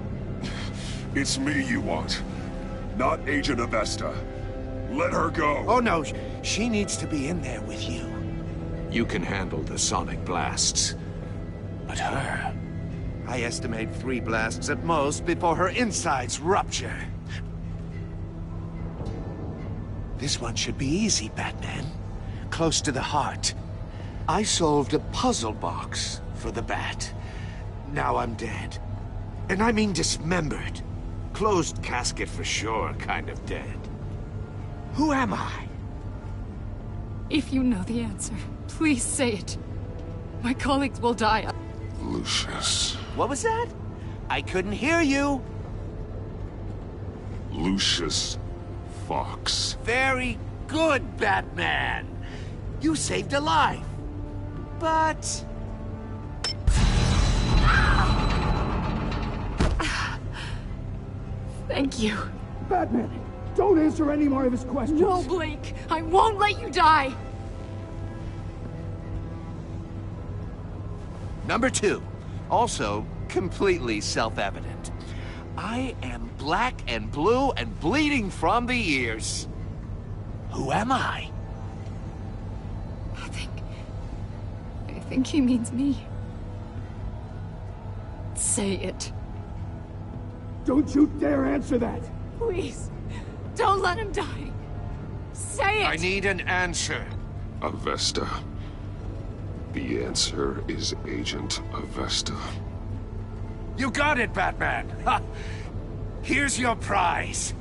It's me you want, not Agent Avesta. Let her go. Oh no, she needs to be in there with you. You can handle the sonic blasts. But her... I estimate 3 blasts at most before her insides rupture. This one should be easy, Batman. Close to the heart. I solved a puzzle box for the Bat. Now I'm dead. And I mean dismembered. Closed casket for sure, kind of dead. Who am I? If you know the answer, please say it. My colleagues will die. Lucius. What was that? I couldn't hear you. Lucius Fox. Very good, Batman. You saved a life. But... Thank you. Batman, don't answer any more of his questions. No, Blake. I won't let you die. Number 2. Also, completely self-evident. I am black and blue and bleeding from the ears. Who am I? I think he means me. Say it. Don't you dare answer that! Please, don't let him die. Say it! I need an answer. Avesta. The answer is Agent Avesta. You got it, Batman! Ha. Here's your prize.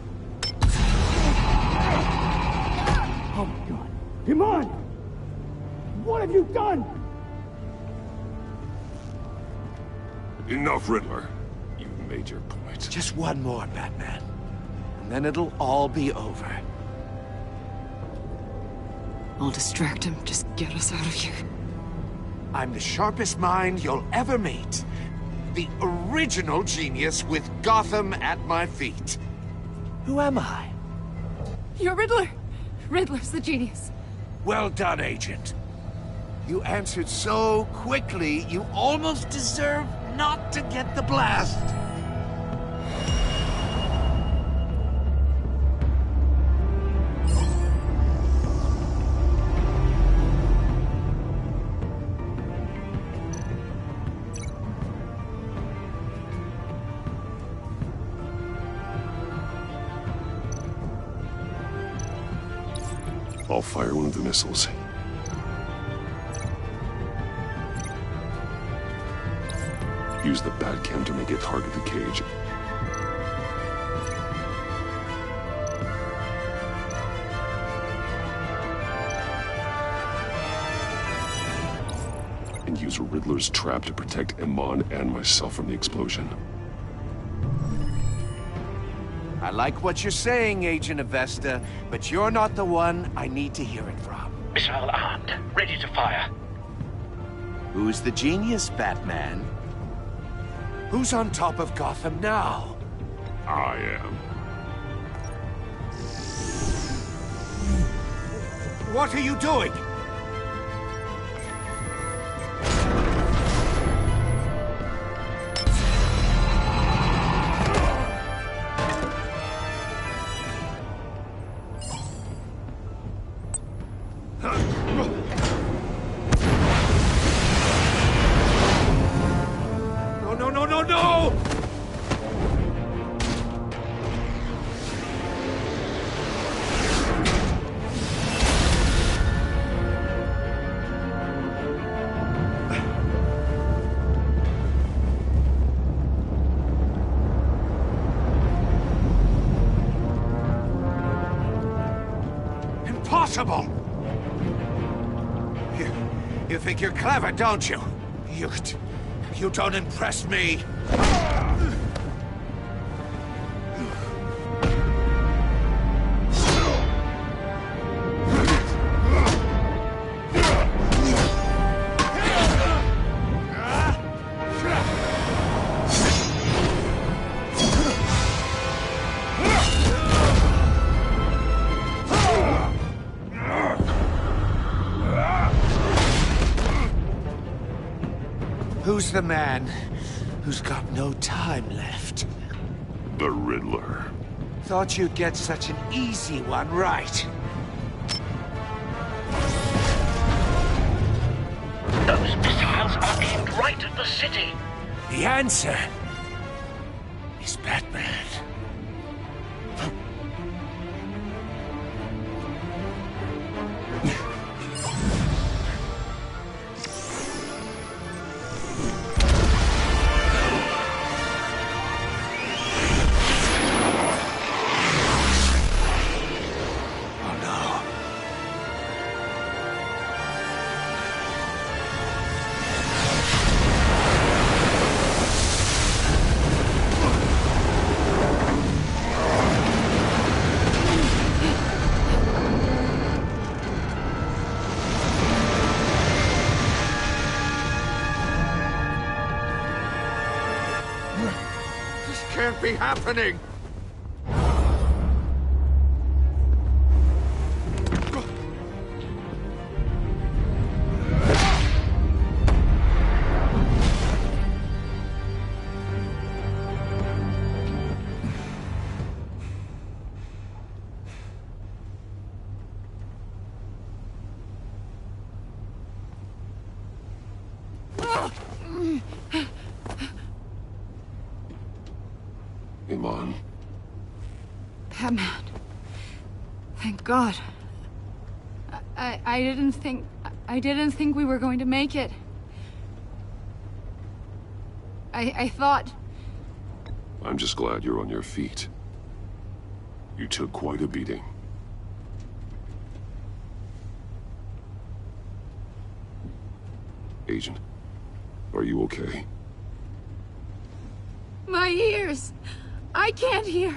Oh my God. Come on! What have you done? Enough, Riddler. You've made your point. Just one more, Batman. And then it'll all be over. I'll distract him. Just get us out of here. I'm the sharpest mind you'll ever meet. The original genius with Gotham at my feet. Who am I? You're Riddler. Riddler's the genius. Well done, Agent. You answered so quickly, you almost deserve not to get the blast. I'll fire one of the missiles. Use the Batcam to make it target the cage. And use Riddler's trap to protect Iman and myself from the explosion. I like what you're saying, Agent Avesta, but you're not the one I need to hear it from. Missile armed, ready to fire. Who's the genius, Batman? Who's on top of Gotham now? I am. What are you doing? No! Impossible! You think you're clever, don't you? You don't impress me. Who's the man who's got no time left? The Riddler. Thought you'd get such an easy one right. Those missiles are aimed right at the city. The answer is Batman. Can't be happening! Iman. Batman. Thank God. I didn't think we were going to make it. I thought... I'm just glad you're on your feet. You took quite a beating. Agent, are you okay? My ears! I can't hear!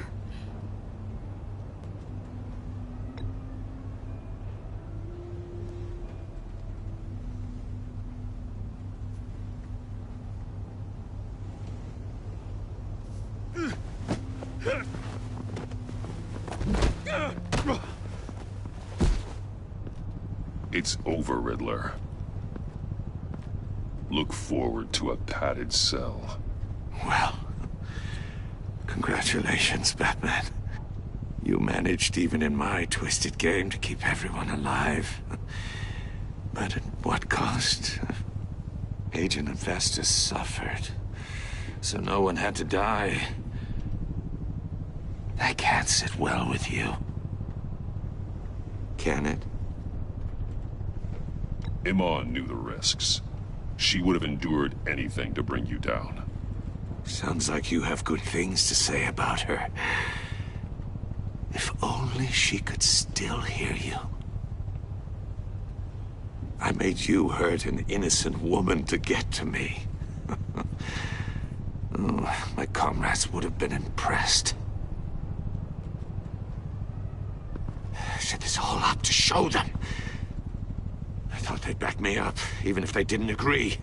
It's over, Riddler. Look forward to a padded cell. Well, congratulations, Batman. You managed, even in my twisted game, to keep everyone alive. But at what cost? Agent Avesta suffered, so no one had to die. That can't sit well with you. Can it? Iman knew the risks. She would have endured anything to bring you down. Sounds like you have good things to say about her. If only she could still hear you. I made you hurt an innocent woman to get to me. Oh, my comrades would have been impressed. I set this all up to show them. I thought they'd back me up, even if they didn't agree.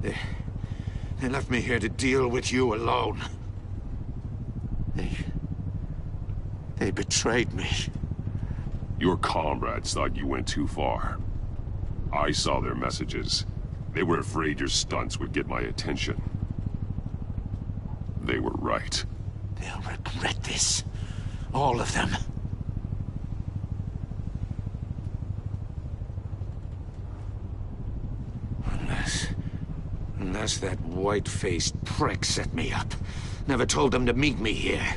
They left me here to deal with you alone. They betrayed me. Your comrades thought you went too far. I saw their messages. They were afraid your stunts would get my attention. They were right. They'll regret this. All of them. Unless that white-faced prick set me up. Never told them to meet me here.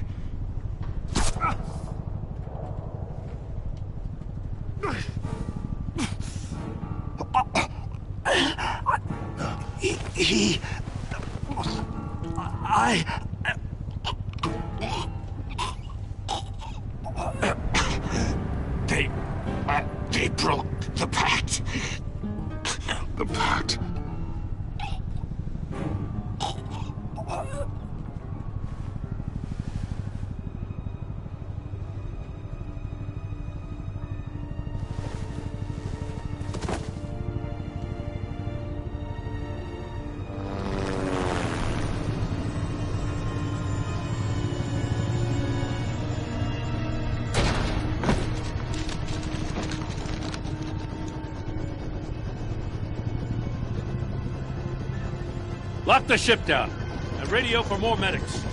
They broke the pact. The pact? Lock the ship down and radio for more medics.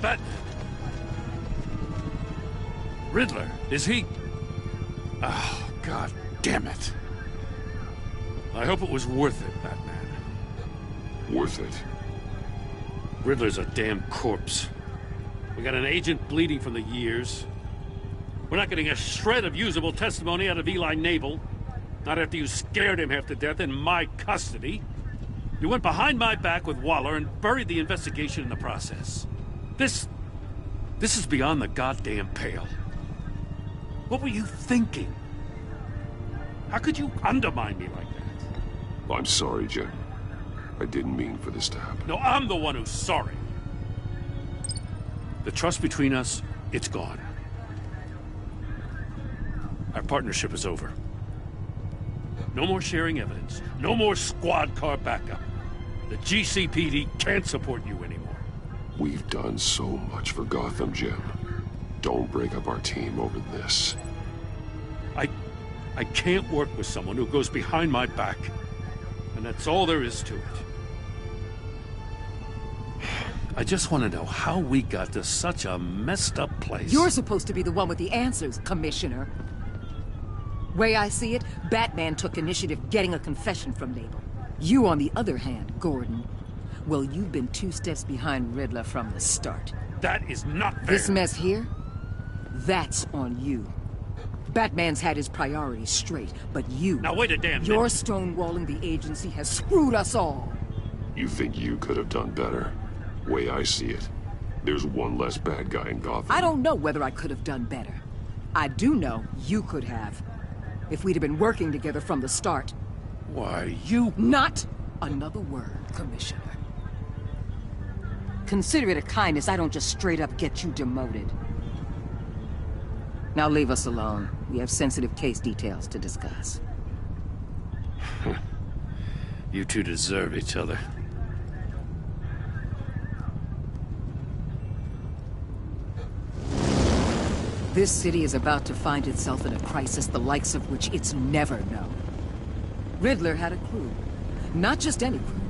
But Riddler, is he? Oh, God damn it. I hope it was worth it, Batman. Worth it? Riddler's a damn corpse. We got an agent bleeding from the years. We're not getting a shred of usable testimony out of Eli Naval. Not after you scared him half to death in my custody. You went behind my back with Waller and buried the investigation in the process. This is beyond the goddamn pale. What were you thinking? How could you undermine me like that? I'm sorry, Jim. I didn't mean for this to happen. No, I'm the one who's sorry. The trust between us, it's gone. Our partnership is over. No more sharing evidence. No more squad car backup. The GCPD can't support you anymore. We've done so much for Gotham, Jim. Don't break up our team over this. I can't work with someone who goes behind my back. And that's all there is to it. I just want to know how we got to such a messed up place. You're supposed to be the one with the answers, Commissioner. Way I see it, Batman took initiative getting a confession from Naval. You, on the other hand, Gordon, well, you've been 2 steps behind Riddler from the start. That is not fair. This mess here, that's on you. Batman's had his priorities straight, but you... Now wait a damn minute. Your stonewalling the agency has screwed us all. You think you could have done better? Way I see it, there's one less bad guy in Gotham. I don't know whether I could have done better. I do know you could have. If we'd have been working together from the start. Why, you... Not another word, Commissioner. Consider it a kindness I don't just straight up get you demoted. Now leave us alone. We have sensitive case details to discuss. You two deserve each other. This city is about to find itself in a crisis the likes of which it's never known. Riddler had a crew. Not just any crew.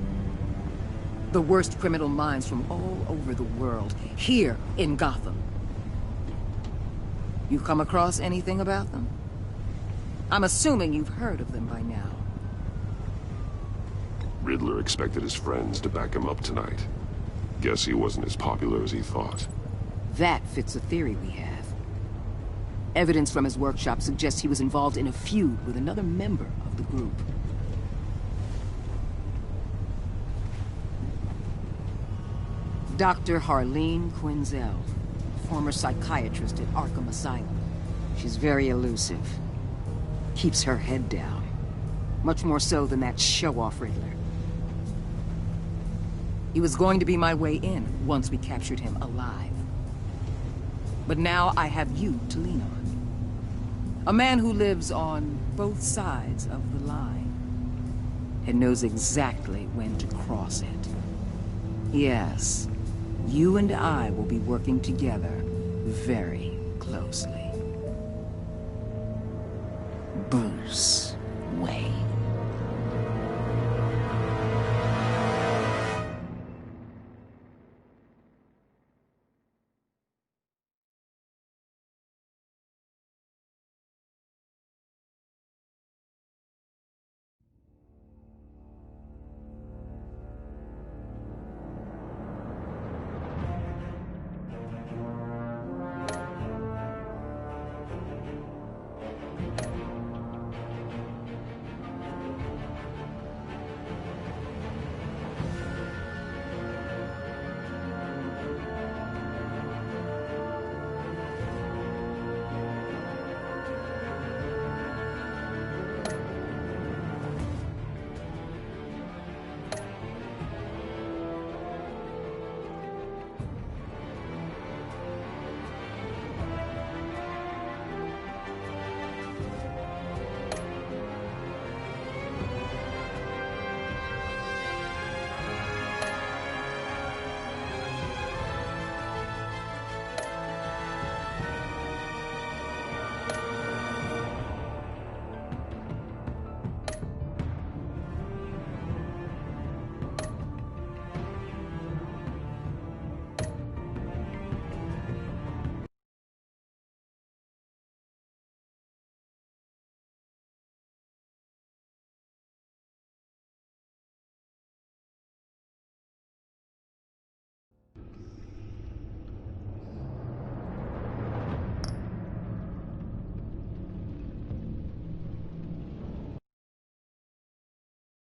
The worst criminal minds from all over the world, here in Gotham. You come across anything about them? I'm assuming you've heard of them by now. Riddler expected his friends to back him up tonight. Guess he wasn't as popular as he thought. That fits a theory we have. Evidence from his workshop suggests he was involved in a feud with another member of the group. Dr. Harleen Quinzel, former psychiatrist at Arkham Asylum. She's very elusive. Keeps her head down. Much more so than that show-off Riddler. He was going to be my way in once we captured him alive. But now I have you to lean on. A man who lives on both sides of the line and knows exactly when to cross it. Yes, you and I will be working together very closely. Bruce Wayne.